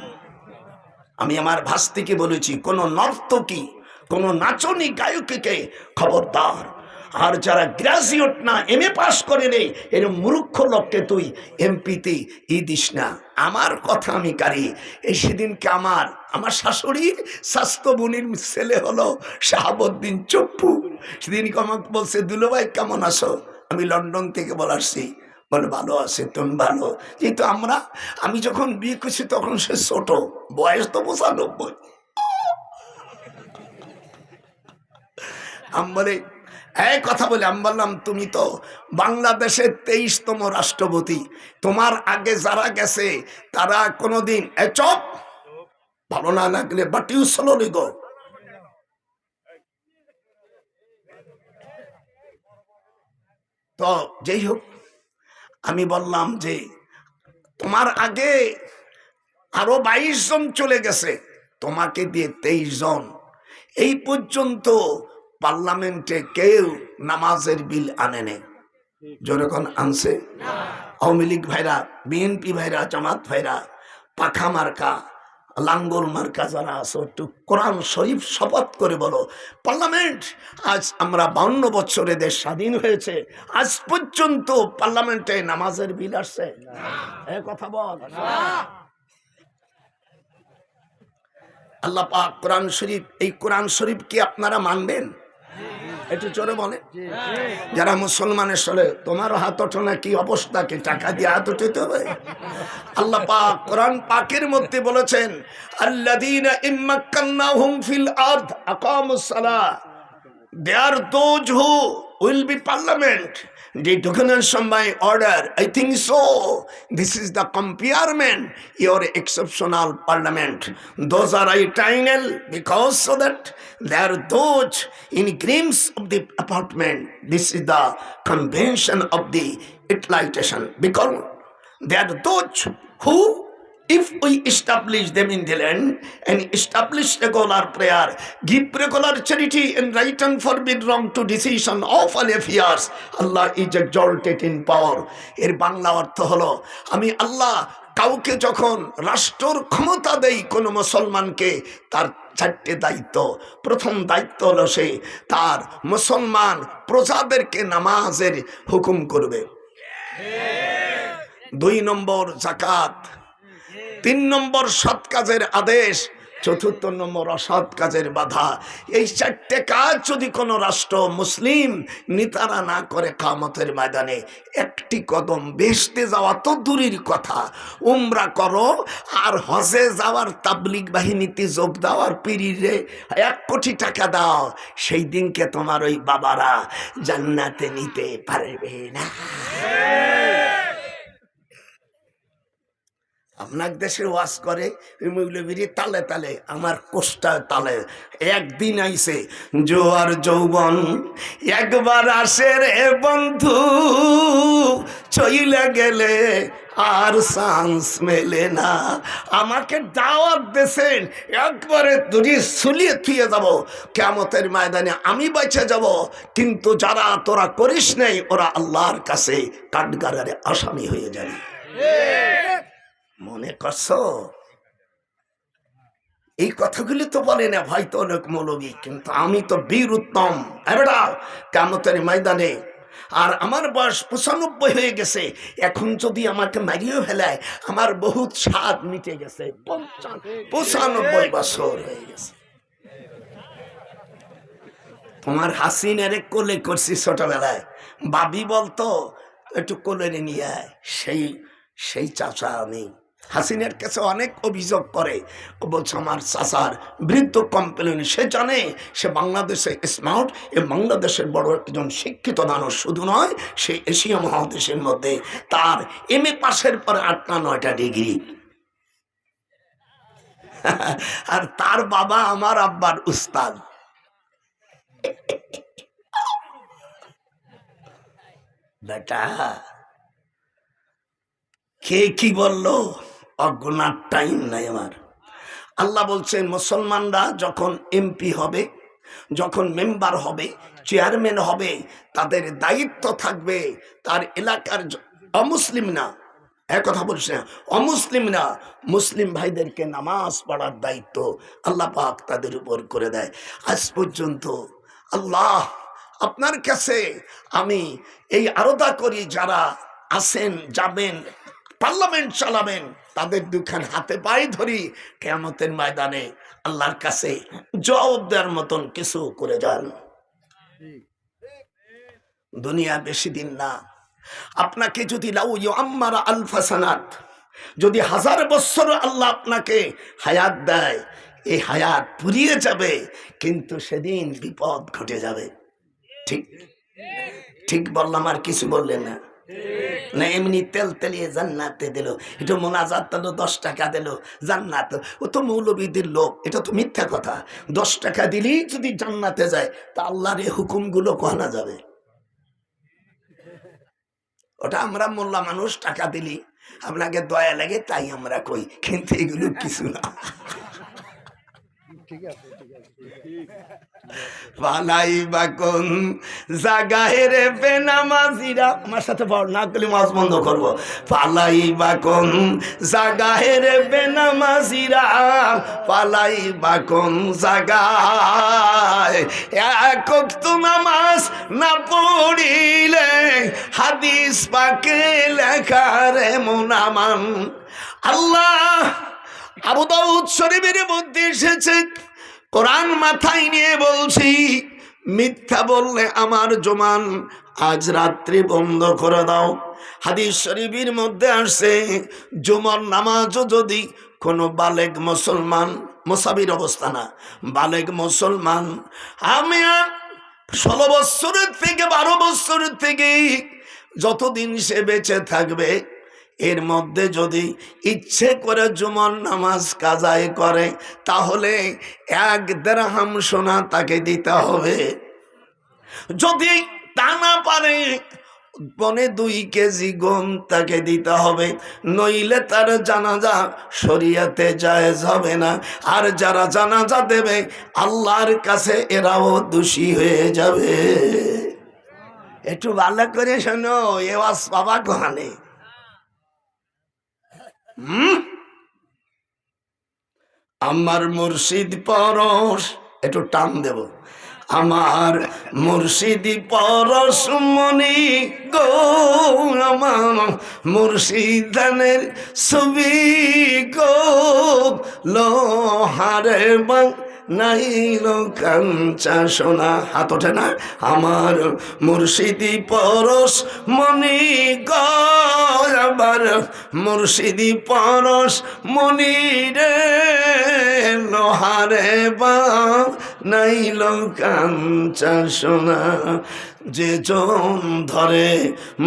আমি আমার ভাস্তিকে বলেছি, কোন নর্তকী, কোন নাচনী গায়কীকে খবরদার। আর যারা গ্রাজুয়েট না, এমএ পাস করে নেই, এর মূর্খ লোককে তুই এমপিতে দিস না। আমার কথা আমি কারি। এই সেদিনকে আমার শাশুড়ির স্বাস্থ্য বোনের ছেলে হলো শাহাবুদ্দিন চপ্পু, সেদিনকে আমাকে বলছে, দুলোভাই কেমন আছো? আমি লন্ডন থেকে বলে আসছি। বলে ভালো আছে, তুমি ভালো? যেহেতু আমি যখন বিয়ে করছি তখন সে ছোট, বয়স তো 95। আমি বলে এই কথা বলে আমি বললাম, তুমি তো বাংলাদেশের 23তম রাষ্ট্রপতি, তোমার আগে যারা গেছে তারা কোনোদিন চপ ভালো না লাগলে বাট ইউ স্লোলি গো। তো যেই হোক, আমি বললাম যে তোমার আগে আরো 22 জন চলে গেছে, তোমাকে দিয়ে 23 জন। এই পর্যন্ত পার্লামেন্টে কেউ নামাজের বিল আনেনি। যখন আনছে আওয়ামী লীগ ভাইরা, বিএনপি ভাইরা, জামাত ভাইরা, পাখা মার্কা, লাঙ্গল মার্কা যারা আছো, একটু কোরআন শরীফ শপথ করে বলো, পার্লামেন্ট আজ আমরা 52 বছরে দেশ স্বাধীন হয়েছে, আজ পর্যন্ত পার্লামেন্টে নামাজের বিল আসছে? কথা বল। আল্লাহ পাক কোরআন শরীফ, এই কোরআন শরীফ কি আপনারা মানবেন? একটু জোরে বলে। যারা মুসলমানের সালে তোমার হাত ওঠো না, কি অবস্থা, কি টাকা দিয়ে হাত উঠাতে হবে? আল্লাহ পাক কোরআন পাকের মধ্যে বলেছেন, আল্লাযীনা ইম্মাক্কান্নাহুম ফিল আরদ আকামুস সালাহ, they are those who will be parliament. The declaration by order, I think so. This is the comparison, your exceptional parliament. Those are eternal because so that they are those in glimpse of the apartment. This is the convention of the utilization. Because they are those who, if we establish them in the land and establish regular prayer, give regular charity and right and forbid wrong to decision of all affairs, Allah is exalted in power. এর বাংলা অর্থ হলো, আমি আল্লাহ কাউকে যখন রাষ্ট্রের ক্ষমতা দেই কোন মুসলমানকে, তার 4টে দায়িত্ব। প্রথম দায়িত্ব হলো সে তার মুসলমান প্রজাদেরকে নামাজের হুকুম করবে, 2 নম্বর যাকাত, 3 নম্বর সৎ কাজের আদেশ, 4 নম্বর অসৎ কাজের বাধা। এই 4টে কাজ যদি কোনো রাষ্ট্র মুসলিম নেতারা না করে, কিয়ামতের ময়দানে একটি কদম বেহেশতে যাওয়া তো দূরের কথা, উমরা করো আর হজে যাওয়ার তাবলিগ বাহিনীতে যোগ দাও আর পীরিরে 1 কোটি টাকা দাও, সেই দিনকে তোমার ওই বাবারা জান্নাতে নিতে পারবে না। আপনার দেশের ওয়াজ করে মৌলবীর তালে তালে, আমার কোষ্টা তালে। একদিন আইছে জোয়ার যৌবন একবার আসে রে বন্ধু, চইলে গেলে আর চান্স মেলে না। আমাকে দাওয়াত দেন, একবারে দুটি ছুলিয়ে থুয়ে যাব, কিয়ামতের ময়দানে আমি বেঁচে যাব, কিন্তু যারা তোরা করিস নাই ওরা আল্লাহর কাছে কাঠগড়ারে আসামি হয়ে যাবে। মনে করছো? এই কথাগুলি তো বলে না ভাই, তো অনেক মৌলবী, কিন্তু আমি তো বীর উত্তম বেটা কিয়ামতের ময়দানে। আর আমার বয়স 95 হয়ে গেছে, এখন যদি আমাকে মারিয়ে ফেলায় আমার বহুত স্বাদ মিটে গেছে। 95 বছর হয়ে গেছে। তোমার হাসিনারে কোলে করছি ছোটবেলায়, বাবি বলতো একটু কোলে নিয়ে আয়, সেই চাচা আমি। হাসিনের কাছে অনেক অভিযোগ করে, ও বলছে আমার চাচার বৃদ্ধ কমপ্লেন, সে জানে সে বাংলাদেশে স্মার্ট, এ বাংলাদেশের বড় একজন শিক্ষিত মানুষ, শুধু নয় সে এশিয়া মহাদেশের মধ্যে তার MA পাশের পরে 8-9টা ডিগ্রি। আর তার বাবা আমার আব্বার উস্তাদ। বেটা কে কি বললো অজ্ঞার টাইম নাই আমার। আল্লাহ বলছেন মুসলমানরা যখন MP হবে, যখন মেম্বার হবে, চেয়ারম্যান হবে, তাদের দায়িত্ব থাকবে তার এলাকার অমুসলিম না, এক কথা বলছে না, অমুসলিম না, মুসলিম ভাইদেরকে নামাজ পড়ার দায়িত্ব আল্লাহ পাক তাদের উপর করে দেয়। আজ পর্যন্ত আল্লাহ আপনার কাছে আমি এই আরদা করি, যারা আসেন যাবেন পার্লামেন্ট চালাবেন, তাদের দুখান হাতে পায়ে ধরি, কিয়ামতের ময়দানে আল্লাহর কাছে জবাব দেওয়ার মতন কিছু করে যান। দুনিয়া বেশি দিন না। আপনাকে যদি লাউ ইউআম্মারা আলফা সানাত, যদি 1000 বছর আল্লাহ আপনাকে হায়াত দেয়, এই হায়াত ফুরিয়ে যাবে, কিন্তু সেদিন বিপদ ঘটে যাবে। ঠিক ঠিক বললাম? আর কিছু বললেন না? না এমনি তেল তেলিয়ে জান্নাতে দিল, একটু মোনাজাত দিল, 10 টাকা দিল জান্নাত। ও তো মৌলবীদের লোক, এটা তো মিথ্যা কথা। 10 টাকা দিলেই যদি জান্নাতে যায়, তা আল্লাহর এই হুকুমগুলো কহানা যাবে? ওটা আমরা মোল্লা মানুষ, টাকা দিলি আপনাকে দয়া লাগে তাই আমরা কই, কিন্তু এগুলো কিছু না। পালাই বা কোন জাগায় রে বেনামাজিরা, আমার সাথে পড় না করলে মাছ বন্ধ করবো। পালাই বা কোন জাগায় রে বেনামাজিরা, পালাই বা কোন জাগায়, এক ওয়াক্ত নামাজ না পড়িলে হাদিস পাকে লেখা রে মোনামান। আল্লাহ আবু দাউদ শরীফের মধ্যে এসেছে, কোরআন মাথায় নিয়ে বলছি, মিথ্যা বললে আমার জমান আজ রাত্রি বন্ধ করে দাও। হাদিস শরীফের মধ্যে আসছে, জুমার নামাজও যদি কোনো বালেগ মুসলমান, মুসাবির অবস্থা না, বালেগ মুসলমান, আমি 16 বছরের থেকে 12 বছরের থেকে যতদিন সে বেঁচে থাকবে, এর মধ্যে যদি ইচ্ছে করে জুমার নামাজ কাজায় করে, তাহলে 1 দিরহাম সোনা তাকে দিতে হবে। যদি তা না পারে, 2 কেজি গম তাকে দিতে হবে, নইলে তার জানাজা শরীয়তে জায়েজ হবে না। আর যারা জানাজা দেবে আল্লাহর কাছে এরাও দোষী হয়ে যাবে। একটু ভালো করে শোনো, এ ওয়াজ বাবা কোহানে। আমার মুর্শিদ পরশ, একটু টান দেব, আমার মুর্শিদি পরশ মনি গো, আমার মুর্শিদানের ছবি গো, লোহারে বাং নাইল কাঞ্চা সোনা, হাত ওঠে না। আমার মুর্শিদি পরশ মনি গো, আমার মুর্শিদি পরশ মনি রে, লোহারে বা নাইল কাঞ্চা সোনা। যে জন ধরে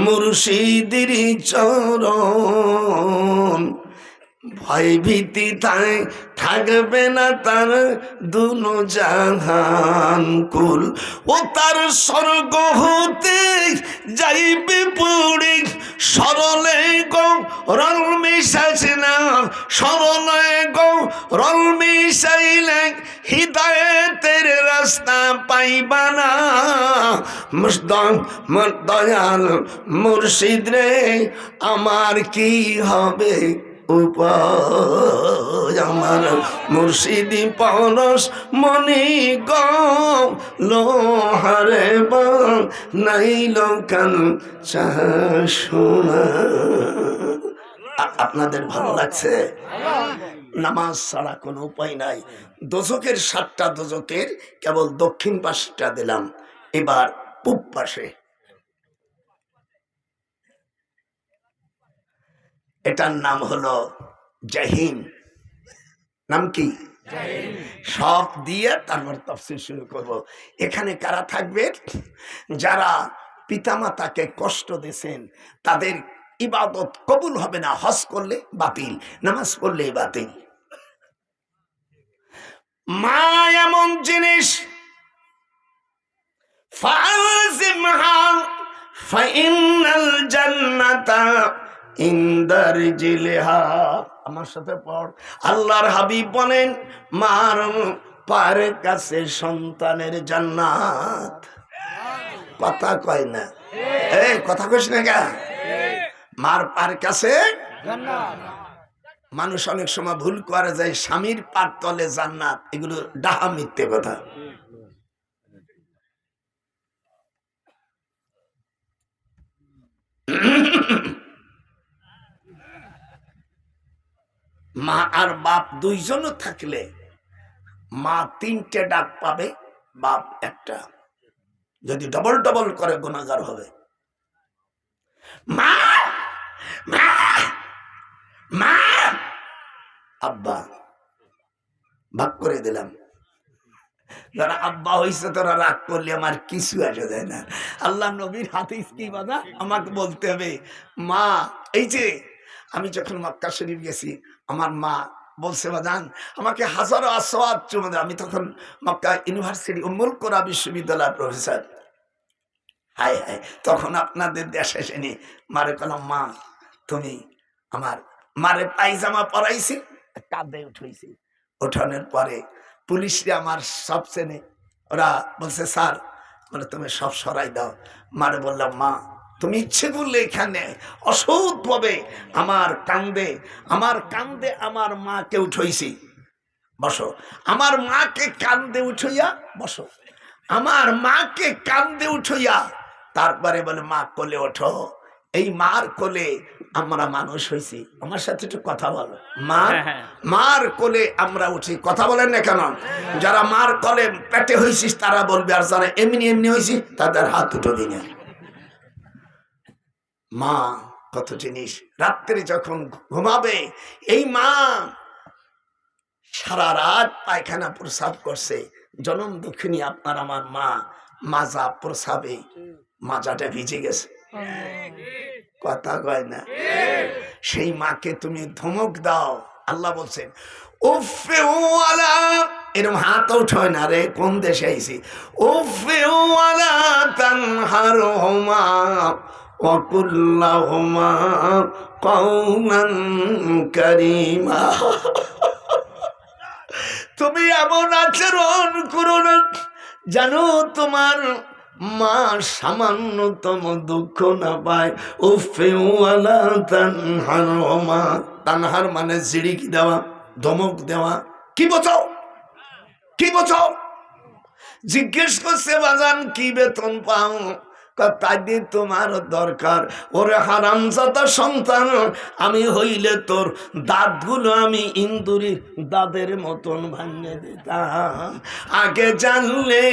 মুর্শিদির চরণ, ভয় ভীতি তাই থাকবে না তার দুনো জাহান কুল। ও তার স্বর্গ হতে যাইবে পুড়ে, সরলে গো রল মিশাছে না, সরলে গো রল মিশাইলে হিদায়েতের রাস্তা পাইবা না। দয়াল মুর্শিদ রে, আমার কি হবে উপায়? আমার মুর্শিদি পরশ মনি গো, লোহারে বা নাইল কাঞ্চা সোনা। আপনাদের ভালো লাগছে? নামাজ ছাড়া কোনো উপায় নাই। দোজখের 7টা দোজখের কেবল দক্ষিণ পাশটা দিলাম, এবার পূব পাশে। এটার নাম হলো জাহিম। নাম কি? সব দিয়ে তারপর তাফসীর শুরু করব। এখানে কারা থাকবে? যারা পিতামাতাকে কষ্ট দিয়েছেন, তাদের ইবাদত কবুল হবে না, হজ করলে বাতিল, নামাজ পড়লে বাতিল। মা এমন জিনিস, ফাযিমহা ফাইনাল জান্নাতা ইনদার জিলহা। আমার সাথে পড়। আল্লাহর হাবিব বলেন, মার পার কাছে সন্তানের জান্নাত। কথা কয় না, এই কথা কইস না গা। মার পার কাছে জান্নাত। মানুষ অনেক সময় ভুল করে যায়, স্বামীর পার তলে জান্নাত, এগুলো ডাহা মিথ্যে কথা। মা আর বাপ দুইজনও থাকলে মা 3টে ডাক পাবে, বাপ 1টা। যদি ডবল ডবল করে গুনাহগার হবে। মা মা মা, আব্বা ভাগ করে দিলাম। যারা আব্বা হয়েছে তোরা রাগ করলে আমার কিছু আসে যায় না। আল্লাহ নবীর হাদিস কি বাবা আমাকে বলতে হবে। মা এই যে আমি যখন মক্কা শরীফ গেছি আমার মা বলছে বাজান আমাকে হাজারো আসওয়াদ চুমে দেয়। আমি তখন মক্কা ইউনিভার্সিটি উম্মুল কোরা বিশ্ববিদ্যালয়ের প্রফেসর। হায় হায় তখন আপনাদের দেশে এসে নি মারে কলাম মা তুমি আমার মারে পায়জামা পরাইছি কাঁধে উঠাইছি। উঠানোর পরে পুলিশরা আমার সব চেনে। ওরা বলছে স্যার বলে তুমি সব সরাই দাও। মারে বললাম মা তুমি ইচ্ছে করলে এখানে অসৎ ভাবে আমার কান্দে আমার মাকে উঠাইছি বসো। আমার মাকে কান্দে উঠাইয়া বসো। আমার মাকে কান্দে উঠাইয়া তারপরে বলে মা কোলে ওঠো। এই মার কোলে আমরা মানুষ হয়েছি। আমার সাথে একটু কথা বলো। মার কোলে আমরা উঠি। কথা বলেন না কেন? যারা মার কোলে পেটে হয়েছিস তারা বলবে, আর যারা এমনি এমনি হয়েছি তাদের হাত উঠবি না। মা কত জিনিস। রাত্রে যখন ঘুমাবে এই মা সারা রাত পায়খানা প্রস্রাব করছে। জনম দুঃখিনী আপনার আমার মা মাজা প্রস্রাবে মাজাটা ভিজে গেছে। কথা কয় না? সেই মাকে তুমি ধমক দাও। আল্লাহ বলছেন উফে ওয়ালা, এরকম হাত উঠয় না রে, কোন দেশে আইছি। উফে ওয়ালা তানহারহুমা ওয়া কুল লাহুমা কওলান কারীমা। তুমি এমন আচরণ করো না জানো তোমার মা সামান্যতম দুঃখ না পায়। উফে ওয়ালা তানহারহুমা, তানহার মানে জিড়িকি দেওয়া, ধমক দেওয়া। কি বোঝাও কি বোঝাও? জিজ্ঞেস করছে বাজান কি বেতন পাও? তাই দিয়ে তোমার দরকার। ওরে হারামজাদা সন্তান, আমি হইলে তোর দাঁতগুলো আমি ইন্দুরি দাঁতের মতন ভাঙে দিতাম। আগে জানলে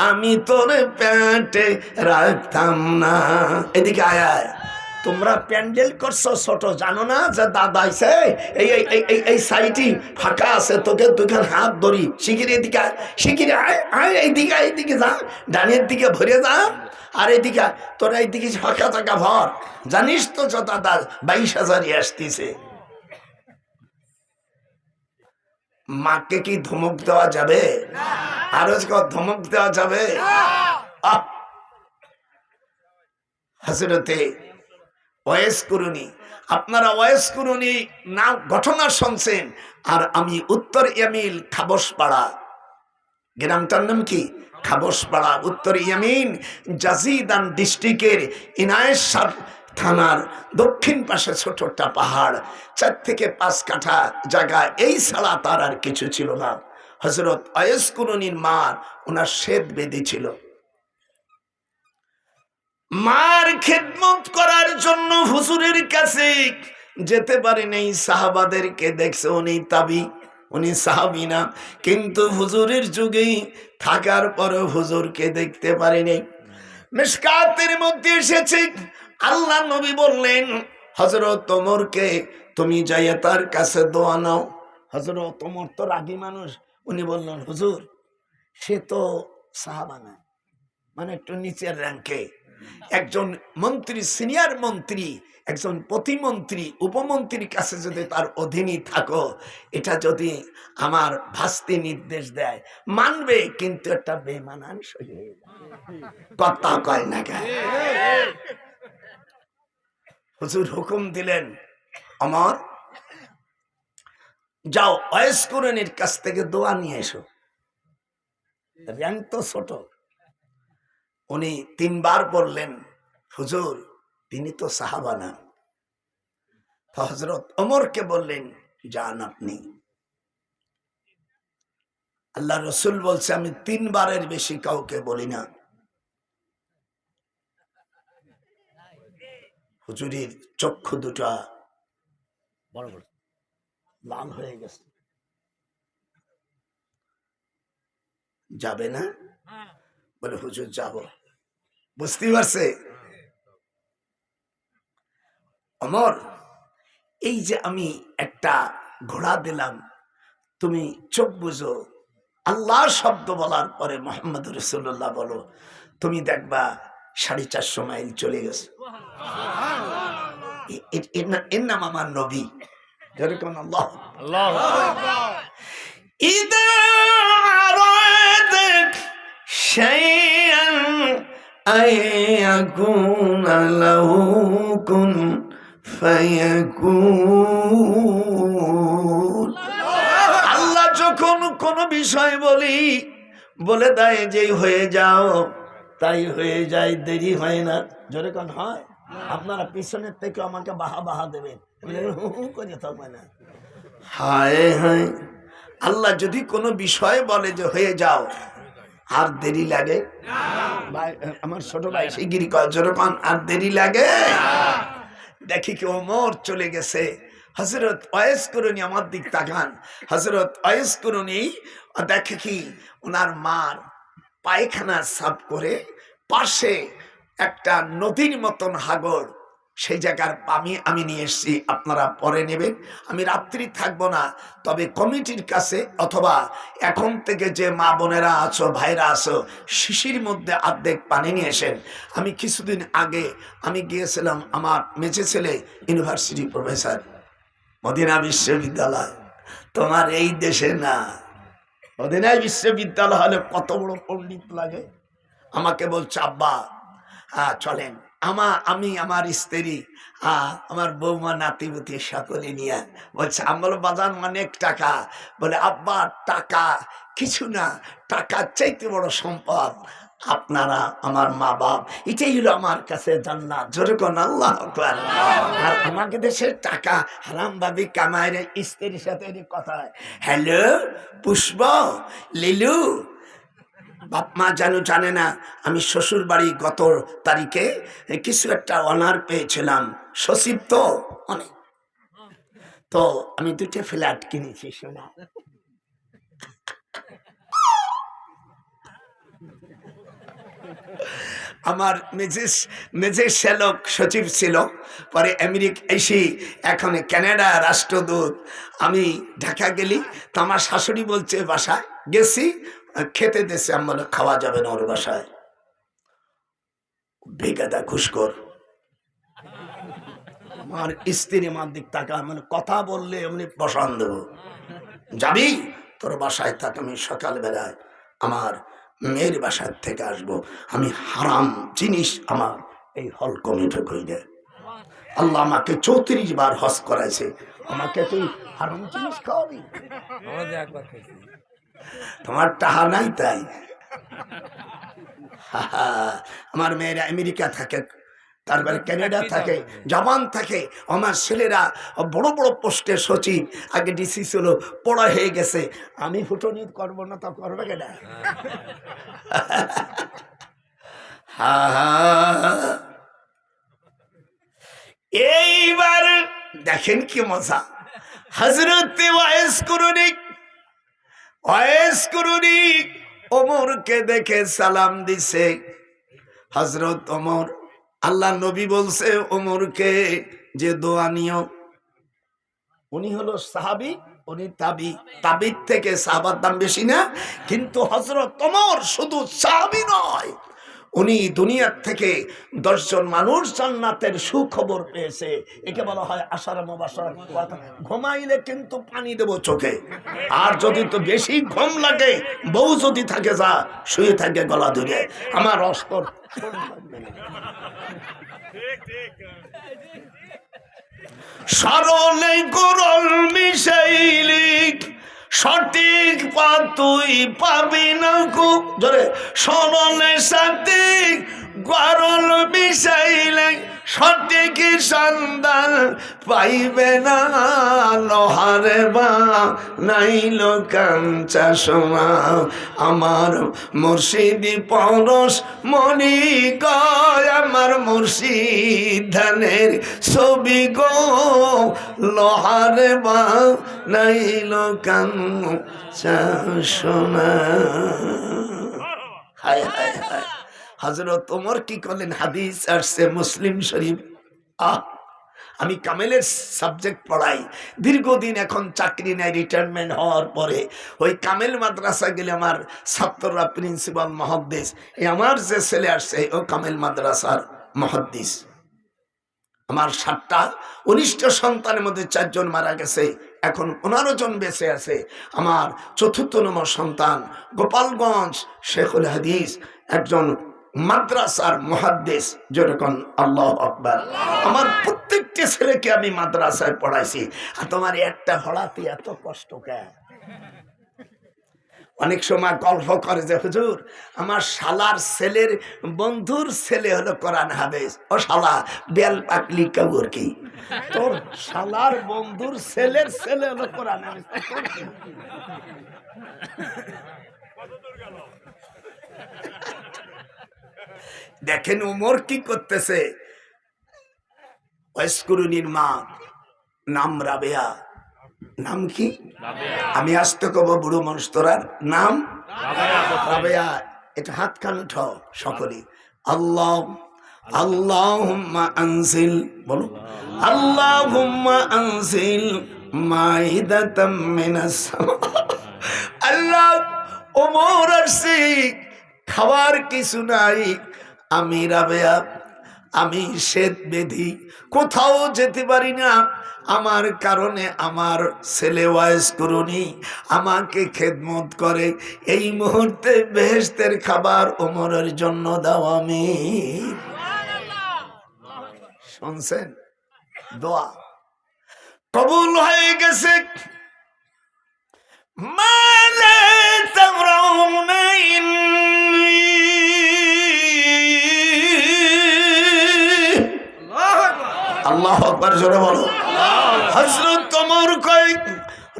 আমি তোর পেটে রাখতাম না। এদিকে আয় আয়। তোমরা প্যান্ডেল করছো ছোট, জানো না যে দাদা আইছে এই সাইটি ফাঁকা আছে, তোকে দুখান হাত ধরি শিগির এদিকে শিগির আয় আয়, এইদিকে যা, ডানের দিকে ভরে যা, আর এইদিকে তোরা এইদিকে ফাঁকা টাকা ভর। জানিস তো যে দাদা 22,000 আসতেছে। মাকে কি ধমক দেওয়া যাবে? আরো ধমক দেওয়া যাবে? হযরতে ওয়াইস কুরুনি, আপনারা ওয়াইস কুরুনি না ঘটনা শুনছেন। আর আমি উত্তর ইয়ামিল খাবসপাড়া, গ্রামটার নাম কি খাবসপাড়া, উত্তর ইয়ামিন জাজিদান ডিস্ট্রিক্টের ইনায়েশ্বর থানার দক্ষিণ পাশে ছোটটা পাহাড়, 4 থেকে 5 কাঠা জায়গা, এই ছাড়া তার আর কিছু ছিল না। হযরত ওয়াইস কুরুনির মার ওনার শ্বেত বেদী ছিল। মার খেদমত করার জন্য হুজুরের কাছে যেতে পারেন। এই সাহাবাদেরকে দেখছে উনি তাবি, উনি সাহাবী না, কিন্তু হুজুরের যুগেই থাকার পরে হুজুরকে দেখতে পারেনি। মিশকাতের মধ্যে এসেছে আল্লাহ নবী বললেন হযরত ওমরকে তুমি যাইয়া তার কাছে দোয়া নাও। হযরত ওমর তো রাগী মানুষ, উনি বললেন হুজুর সে তো সাহাবা না, মানে একটু নিচের র্যাঙ্কে, একজন মন্ত্রী, সিনিয়র মন্ত্রী, একজন প্রতিমন্ত্রী, উপমন্ত্রীর কাছে যদি তার অধীনে থাকো, এটা যদি আমার ভাস্তি নির্দেশ দেয় মানবে, কিন্তু একটা বেমানানসই হয়ে যাবে। কথা কয় না কেন? হুজুর হুকুম দিলেন ওমর যাও ওয়াইস কুরুনির কাছ থেকে দোয়া নিয়ে এসো। র্যাঙ্ক তো ছোট। উনি 3 বার বললেন হুজুর তিনি তো সাহাবা না। হযরত ওমরকে বললেন যান আপনি। আল্লাহ রসুল বলছে আমি 3 বারের বেশি কাউকে বলি না। হুজুরের চক্ষু দুটা বড় বড় লাল হয়ে গেছে। যাবে না? বলে হুজুর যাব। বুঝতে পারছে ওমর, এই যে আমি একটা ঘোড়া দিলাম, তুমি চোখ বুঝো, আল্লাহ শব্দ বলার পরে মোহাম্মদ রাসূলুল্লাহ বলো, তুমি দেখবা 450 মাইল চলে গেছে। এর নাম আমার নবী। যেরকম আল্লাহ ইদা আরাদাক শাইআন আয়াকুনা লাহু কুন ফায়াকুন। আল্লাহ যখন কোন বিষয় বলে দেয় যে হয়ে যাও, তাই হয়ে যায়, দেরি হয় না। যেরকম হয়, আপনারা পিছনের থেকে আমাকে বাহা বাহা দেবেন, করে থাকবে না। হায় হায়, আল্লাহ যদি কোনো বিষয় বলে যে হয়ে যাও, আর দেরি লাগে? আমার ছোট ভাই শিগগিরি কয়, যেরকম আর দেরি লাগে? দেখি কি ওমর চলে গেছে। হযরত ওয়াইস করুনি আমার দিক তাকান, হযরত ওয়াইস করুনি দেখে কি ওনার মার পায়খানা সাফ করে পাশে একটা নদীর মতন হাগর, সেই জায়গার পানি আমি নিয়ে এসেছি, আপনারা পরে নেবেন, আমি রাত্রি থাকবো না। তবে কমিটির কাছে অথবা এখন থেকে যে মা বোনেরা আছো, ভাইরা আছো, শিশির মধ্যে অর্ধেক পানি নিয়ে এসেন। আমি কিছুদিন আগে আমি গিয়েছিলাম, আমার মেজে ছেলে ইউনিভার্সিটি প্রফেসর, মদিনা বিশ্ববিদ্যালয়। তোমার এই দেশে না, মদিনা বিশ্ববিদ্যালয় হলে কত বড় পণ্ডিত লাগে। আমাকে বলছে আব্বা চলেন, আমি আমার স্ত্রী আমার বৌমা নাতিপুতি সকলে নিয়ে বলছে আমার বাজার অনেক টাকা। বলে আব্বা টাকা কিছু না, টাকার চাইতে বড় সম্পদ আপনারা, আমার মা বাপ, এটাই হলো আমার কাছে জান্নাত। জোরে কোন আল্লাহু আকবার। আর আমাকে দেশের টাকা হারাম ভাবে কামায় রে, স্ত্রীর সাথে কথা। হ্যালো পুষ্প, লিলু, বাপ মা জানে না আমি শ্বশুর বাড়ি গত তারিখে কিছু একটা অনার পেয়েছিলাম, সচিব তো অনেক, তো আমি 2টা ফ্ল্যাট কিনেছি। শোনা আমার মেজের শ্যালক সচিব ছিল, পরে আমেরিকা এসে এখন কানাডা রাষ্ট্রদূত। আমি ঢাকা গেলি তো আমার শাশুড়ি বলছে বাসায় গেছি, খেতে দেশে, আমি বলে খাওয়া যাবে না ওর বাসায়, বেকাদা ঘুষখোর। আমার স্ত্রী আমার দিক টাকা মানে কথা বললে এমনি বসান দেবো, যাবি তোর বাসায় থাক, আমি সকাল বেলায় আমার মেয়ের বাসার থেকে আসবো, আমি হারাম জিনিস আমার এই হল কমিটি কইলে। আল্লাহ আমাকে 34 বার হজ করাইছে, আমাকে তুই হারাম জিনিস খাওয়াবি? তোমার টাহা নাই তাই। আমার মেয়েরা আমেরিকা থাকে, তারপরে কানাডা থাকে, জাপান থাকে, আমার ছেলেরা বড় বড় পোস্টে সচিব, আগে ডিসি ছিল, পড়া হয়ে গেছে। আমি ফুটনি করবো না, তা করবে কেনা? এইবার দেখেন কি মজা, হযরত ওয়াইস করুনি ওমরকে দেখে সালাম দিছে। হযরত ওমর, আল্লাহ নবী বলছে ওমরকে যে দোয়া নিও। উনি হলো সাহাবী, উনি তাবির থেকে সাহাবার দাম বেশি না, কিন্তু হযরত ওমর শুধু সাহাবী নয়, উনি দুনিয়ার থেকে 10 জন মানুষ জান্নাতের সুখবর পেয়েছে। একে বলা হয় আশারা মুবাশশারা। ঘুমাইলে কিন্তু পানি দেব চোখে, আর যদি তো বেশি ঘুম লাগে, বউ যদি থাকে যা শুয়ে থাকে গলা ধরে, আমার অস্তর সরলে গরল মিশাইলি সঠিক পা তুই পাবি না, খুব জোরে, সরলের সাথে গরল মিশাইলে সঠিক সন্ধান পাইবে না। লোহারে বা নাইল কাঞ্চা সোনা, আমার মুর্শিদি পরশ মনি গয়, আমার মুর্শিদ ধানের ছবি গো, লোহারে বা নাইল কাঞ্চা সোনা। হায় হায় হায়, হযরত ওমর কি করলেন? হাদিস আসছে মুসলিম শরীফ, আমি কামেলের সাবজেক্ট পড়াই দীর্ঘদিন। এখন চাকরি নেই, রিটায়ারমেন্ট হওয়ার পরে ওই কামেল মাদ্রাসা গেলে আমার ছাত্ররা প্রিন্সিপাল মুহাদ্দিস, আমার যে ছেলে আসছে ও কামেল মাদ্রাসার মুহাদ্দিস। আমার 7টা 19টা সন্তানের মধ্যে 4 জন মারা গেছে, এখন 15 জন বেঁচে আছে। আমার 4র্থ নম্বর সন্তান গোপালগঞ্জ শেখুল হাদিস, একজন মাদ্রাসার মুহাদ্দিস। যেরকম আল্লাহু আকবার। আমার প্রত্যেকটি ছেলেকে আমি মাদ্রাসায় পড়াইছি। আর তোমার একটা পড়াতে এত কষ্ট কেন? অনেক সময় গল্প করে যে হুজুর আমার শালার ছেলের বন্ধুর ছেলে হলো কোরআন হাফেজ। ও শালা বেল পাকলি কাবুর কি, তোর শালার বন্ধুর ছেলের ছেলে হলো কোরআন হাফেজ। দেখেন উমর কি করতেছে। ওয়াইসকুরুনির মা নাম রাবেয়া। নাম কি? আমি আসতে কব বুড়ো মানুষ, তোরার নাম রাবেয়া। এটা হাত কান উঠাও সকলে। আল্লাহ আল্লাহুম্মা আনজিল, বলো আল্লাহুম্মা আনজিল মাইদাতাম মিনাস সামা। আল্লাহ ওমর আসছে, খাবার কিছু নাই। আমি রাবেয়া, আমি শ্বেত বেধি, কোথাও যেতে পারি না। আমার কারণে আমার ছেলে ওয়াইস করুনি আমাকে খেদমত করে। এই মুহূর্তে বেহেশতের খাবার ওমরের জন্য দাও। আমি শুনছেন, দোয়া কবুল হয়ে গেছে। মালা তাগরাউনা ইন্নী, আল্লাহু আকবার, জোরে বলো। হযরত ওমর কয়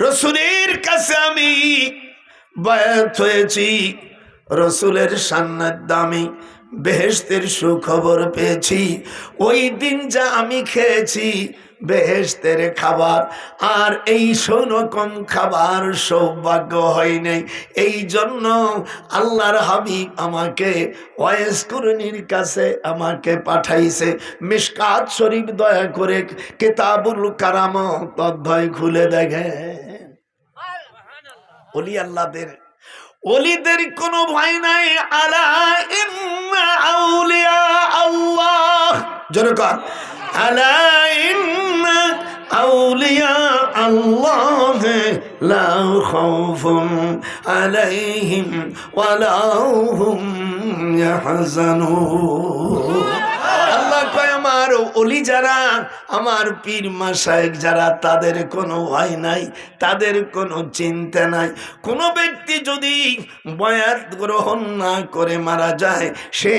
রাসূলের কাছে আমি বায়াত হয়েছি, রাসূলের সান্নিধ্যে আমি বেহেশতের সুখবর পেয়েছি। ওই দিন যা আমি খেয়েছি বেহেশতের খাবার, আর এই রকম খাবার সৌভাগ্য হয় নাই। এই জন্য আল্লাহর হাবিব আমাকে ওয়াইস কুরনির কাছে আমাকে পাঠাইছে। মিশকাত শরীফ দয়া করে কিতাবুল কারামত অধ্যায় খুলে দেখেন। ওলি আল্লাহদের, ওলিদের কোনো ভয় নাই। আলা ইন্না আউলিয়া আল্লাহ, জোরে কর, আলা ইন্না আউলিয়া আল্লাহ লা খাউফুন আলাইহিম ওয়ালা হুম ইয়াহজানুন। আল্লাহ কয় আমার ওলি যারা, আমার পীর মাশায়েখ যারা, তাদের কোনো ভয় নাই, তাদের কোনো চিন্তা নাই। কোনো ব্যক্তি যদি বয়াত গ্রহণ না করে মারা যায়, সে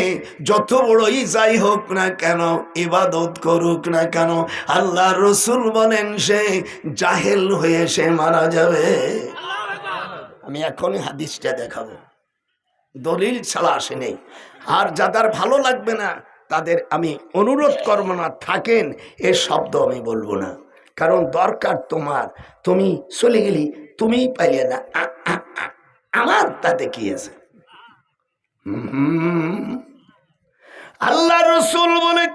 যত বড়ই যাই হোক না কেন, ইবাদত করুক না কেন, আল্লাহ রসুল বলেন সে জাহেল হয়ে সে মারা যাবে। আমি এখনই হাদিসটা দেখাবো, দলিল ছাড়া আসে নেই। আর যাদের ভালো লাগবে না তাদের আমি অনুরোধ করব না, থাকেন এ শব্দ আমি বলবো না। কারণ দরকার তোমার, তুমি চলে গেলি, তুমিই পাইলে না, আমার তাতে কি আছে। আল্লাহ রসুল বলে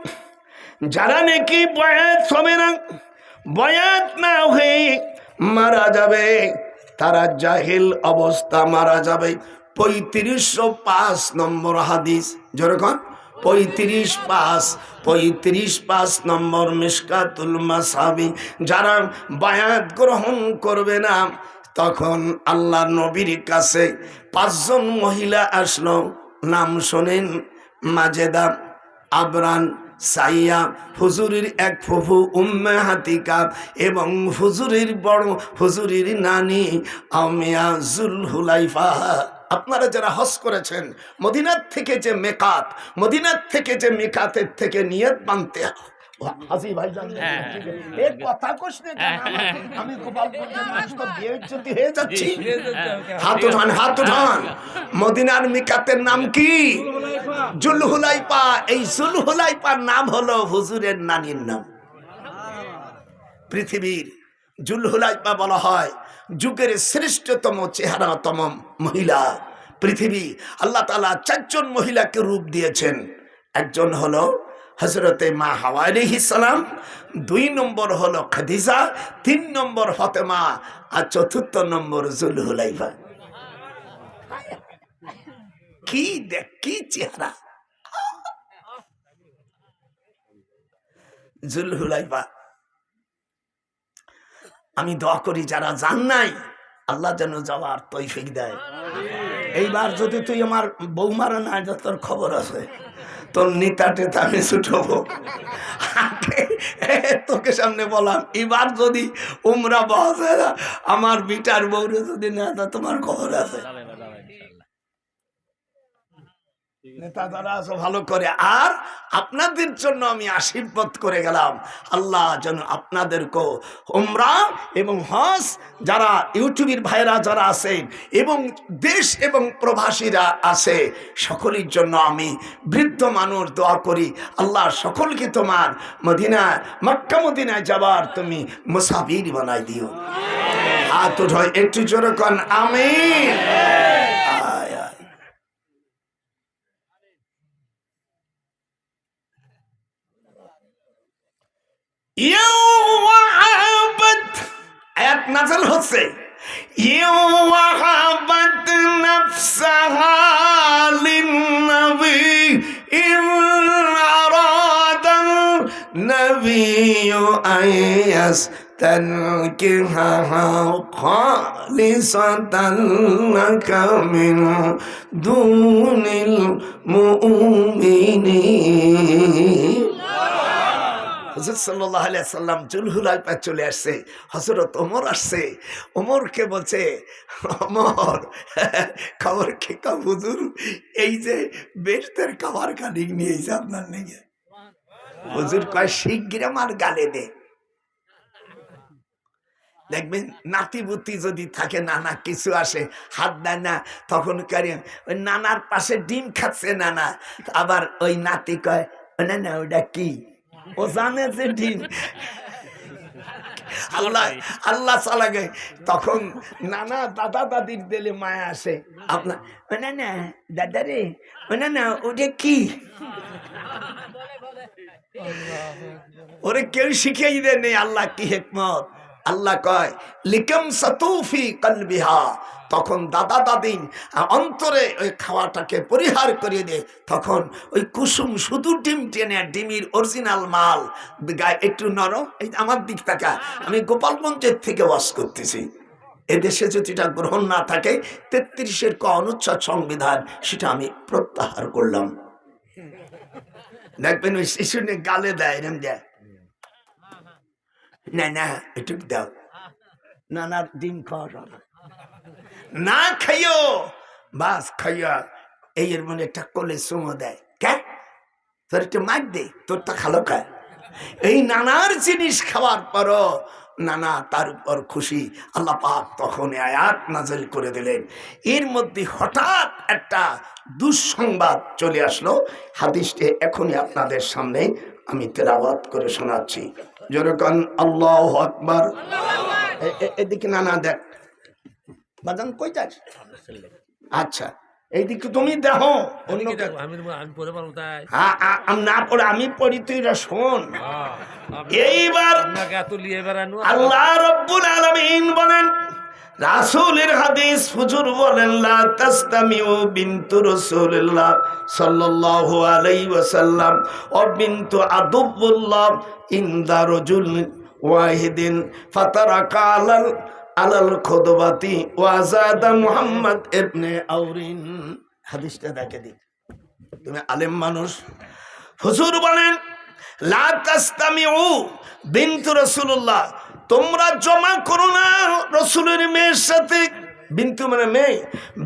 যারা নাকি বয়াত হবে না, বয়াত না হয়ে মারা যাবে, তারা জাহিল অবস্থা মারা যাবে। 3505 নম্বর হাদিস, যেরকম 3505 নম্বর মিশকাতুল মাসাবি। যারা বায়াত গ্রহণ করবে না, তখন আল্লাহ নবীর কাছে 5 জন মহিলা আসলো। নাম শোনেন, মাজেদা, আবরান, সাইয়া, হুজুরের এক ফুফু উম্মে হাতিকা এবং হুজুরের বড় হুজুরের নানি আমিয়া জুলহুলাইফা। আপনারা যারা হজ করেছেন, মদিনার থেকে যে মেকাত, মদিনার থেকে যে মেকাতের থেকে নিয়ত বানতে হাজি ভাই এর কথা কোশ না, আমি গোপালগঞ্জের মানুষ তো বিয়েজ্জতি হয়ে যাচ্ছি। হাত উঠান, হাত উঠান। মদিনার মিকাতের নাম কি? জুলহুলাইফা। এই জুলহুলাইফার নাম হলো হুজুরের নানির নাম। পৃথিবীর জুলহুলাইফা বলা হয় যুগের শ্রেষ্ঠতম চেহারাতম মহিলা। পৃথিবী আল্লাহ তাআলা 4 জন মহিলাকে রূপ দিয়েছেন। একজন হলো হযরতে মা হাওয়া আলাইহিস সালাম, 2 নম্বর হলো খাদিজা, 3 নম্বর ফাতেমা, আর 4র্থ নম্বর জুলহুলাইফা। কি দেখ, কি চেহারা জুলহুলাইফা। আমি দোয়া করি যারা জান নাই আল্লাহ যেন যাওয়ার তৌফিক দেয়। এইবার যদি তুই আমার বৌমারা না যা, তোর খবর আছে, তোর নিতা টেতা আমি ছুটবো। তোকে সামনে বললাম, এবার যদি উমরা বসে আমার বিটার বউরে যদি না, তোমার খবর আছে। নেতা যারা আছে ভালো করে, আর আপনাদের জন্য আমি আশীর্বাদ করে গেলাম, আল্লাহ যেন আপনাদেরকেও উমরা এবং হজ, যারা ইউটিউবের ভাইরা যারা আছেন এবং দেশ এবং প্রবাসীরা আছে, সকলের জন্য আমি বৃদ্ধ মানুষ দোয়া করি, আল্লাহ সকলকে তোমার মদিনা মক্কা মদিনায় যাবার তুমি মুসাফির বানাই দিও। হাত উঠায় একটু জোরে কোন আমিন। আয়াত নাযিল হচ্ছে, ওয়াহাবাত নাফসাহা লিন-নবী ইন আরাদান নবিয়্যু আইয়াস তানকিহাহা খালিসাতান লাকা মিন দুনিল মুমিনিন। হুজুর সাল্লাল্লাহু আলাইহি সাল্লাম জুলহুলাইফা চলে আসছে, হযরত ওমর আসছে, ওমরকে বলছে, ওমর খবর কি কম হুজুর, এই যে বেশতের খাবার খানি নিয়েছে আপনার নিয়ে। হুজুর কয় শিগগির আমার গালে দে। দেখবেন নাতি বুতি যদি থাকে, নানা কিছু আসে হাত দেয় না, তখন করে ওই নানার পাশে ডিম খাচ্ছে নানা, আবার ওই নাতি কয় না না ওটা কি, ও জানে যে ডিম। আল্লাহ আল্লাহ চালাগে, তখন নানা দাদা দাদির দিলে মায়া আসে, আপনার না না দাদা রে, না না ওটা কি, ওরে কেউ শিখিয়ে দেয় নেই। আল্লাহ কি হিকমত, আল্লাহ কয় লিকাম সাতুফি কলবিহা, তখন দাদা দাদি অন্তরে ওই খাওয়াটাকে পরিহার করিয়ে দেয়, তখন ওই কুসুম শুধু ডিম টেনে, ডিমের অরিজিনাল মাল গায়ে একটু নরম। এই আমার দিক তাকা, আমি গোপালগঞ্জের থেকে ওয়াজ করতেছি, এদেশে যদি এটা গ্রহণ না থাকে, 33-এর ক অনুচ্ছেদ সংবিধান, সেটা আমি প্রত্যাহার করলাম। দেখবেন ওই শিশু গালে দেয়, এরম দেয়, না না একটু দাও, নানার ডিম খাওয়া না খাইও, বাস খাইয়া এই এর মনে একটা কোলে সুমো দেয়, কে তোর একটু মার দে, তোরটা খালো খায়। এই নানার জিনিস খাওয়ার পরও নানা তার উপর খুশি। আল্লাহ পাক তখন আয়াত নাযিল করে দিলেন। এর মধ্যে হঠাৎ একটা দুঃসংবাদ চলে আসলো, হাদিসটি এখনই আপনাদের সামনে আমি তেলাওয়াত করে শোনাচ্ছি। যেরকম আল্লাহু আকবার। এদিকে নানা দেখ, বাজান কই যাস? আচ্ছা এইদিকে তুমি দেখো, না পড়ে আমি পড়ি, তুই শোন। এইবার আল্লাহ রাব্বুল আলামিন বলেন, রাসূলের হাদিস, হুজুর বলেন, লা তাসতামিউ বিনতু রাসূলিল্লাহ সাল্লাল্লাহু আলাইহি ওয়াসাল্লাম ও বিনতু আদুবুল্লাহ ইনদা রাজুল ওয়াহিদিন ফাতারাকা আলাল খুদবাতি ওয়াজাদা মুহাম্মদ ইবনে আউরিন। হাদিসটা দেখে দিই, তুমি আলেম মানুষ। হুজুর বলেন, লা তাসতামিউ বিনতু রাসূলুল্লাহ, তোমরা জমা করো না রাসূলের মেয়ের সাথে। বিনতু মানে মেয়ে,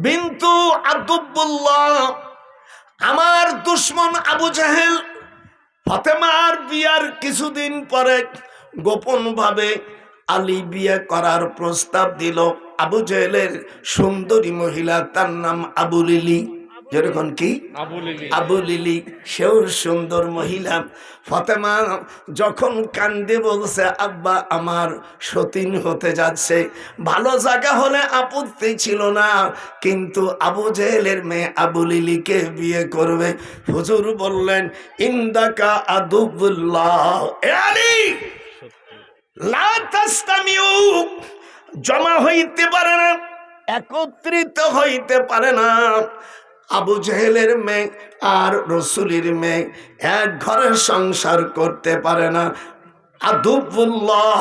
বিনতু আদুবুল্লাহ, আমার দুশমন আবু জাহেল ফাতেমার বিয়ার কিছুদিন পরে গোপন ভাবে আলী বিয়ে করার প্রস্তাব দিল। আবু জাহেলের সুন্দরী মহিলা, তার নাম আবু লিলি। যেরকম কি আবু লিলি, সেও সুন্দর মহিলা। ফাতেমা যখন কান্দে বলছে আব্বা আমার সতীন হতে যাচ্ছে, ভালো জায়গা হলে আপত্তি ছিল না, কিন্তু আবু জেহেলের মেয়ে আবু লিলিকে বিয়ে করবে। হুজুর বললেন ইন্দাকা আদুবুল্লাহ, এ আলী লা তাসতামিউ, জমা হইতে পারে না, একত্রিত হইতে পারে না। আবু জেহেলের মেয়ে আর রসুলের মেয়ে এক ঘরে সংসার করতে পারে না। আদুবুল্লাহ,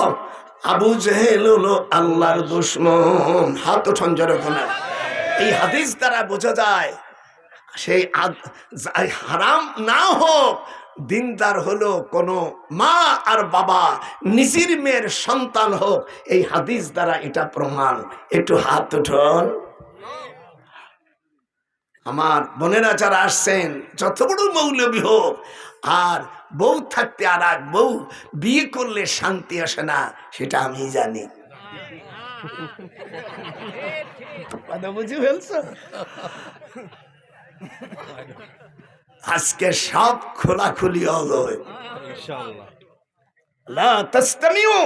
আবু জেহেল হলো আল্লাহর দুশমন। হাত উঠান জোরে করে। এই হাদিস দ্বারা বোঝা যায় সেই হারাম না হোক, দিনদার হলো কোনো মা আর বাবা নিজের মেয়ের সন্তান হোক, এই হাদিস দ্বারা এটা প্রমাণ। একটু হাত উঠান। আমার বোনেরা যারা আসছেন, যত বড় মৌলবী হোক, আর বউ থাকতে আর এক বউ বিয়ে করলে শান্তি আসে না, সেটা আমি জানি। বুঝি ফেলছ? আজকে সব খোলাখুলি হবে। লা তাসতামিউ,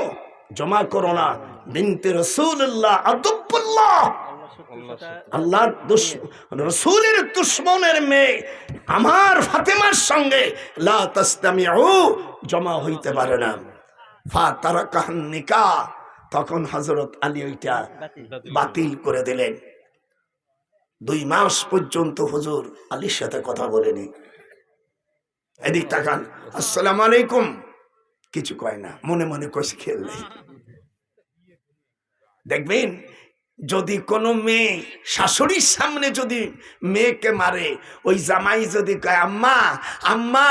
জমা করো না। বিনতে রাসূলুল্লাহ আদুবুল্লাহ, আল্লাহর রসুলের দুশমনের মেয়ে আমার ফাতেমার সঙ্গে লা তাসতামিউ, জমা হইতে পারে না। ফাতারাকান নিকাহ, তখন হযরত আলী ওইটা বাতিল করে দিলেন। 2 মাস পর্যন্ত হুজুর আলীর সাথে কথা বলেনি। এদিক তাকান, আসসালামু আলাইকুম, কিছু কয় না, মনে মনে কষে খেললে। দেখবেন যদি কোনো মেয়ে শাশুড়ির সামনে যদি মেয়েকে মারে, ওই জামাই যদি কয় আম্মা আম্মা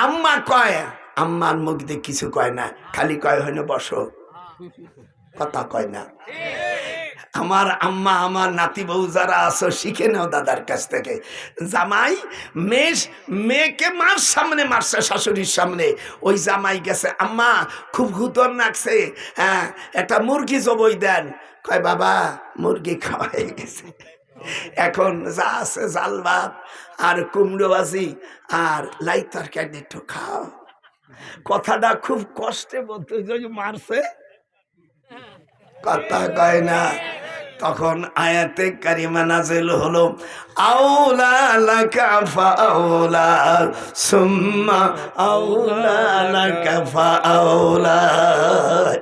আম্মা কয়, আম্মার মুখ দিয়ে কিছু কয় না, খালি কয় হইনা বসো, কথা কয় না। আমার আম্মা, আমার নাতি বউ যারা আছো শিখে নাও দাদার কাছ থেকে। জামাই মেয়েকে মার সামনে মারছে, শাশুড়ির সামনে, ওই জামাই গেছে আম্মা খুব হুতর নাকছে, হ্যাঁ একটা মুরগি জবই দেন। কয় বাবা মুরগি খাওয়া হয়ে গেছে, এখন যা আছে জাল ভাত আর কুমড়ো ভাজি আর লাই তরকারি একটু খাও। কথাটা খুব কষ্টে বলতে, মারছে কথা কয় না। তখন আয়াতে কারিমা নাযিল হলো, আউলা লাকা ফাআউলা সুম্মা আউলা লাকা ফাআউলা।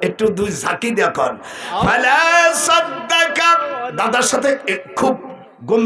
একটু দুই ঝাঁকি দেখুন। ফালা সাদ্দাকা, দাদার সাথে খুব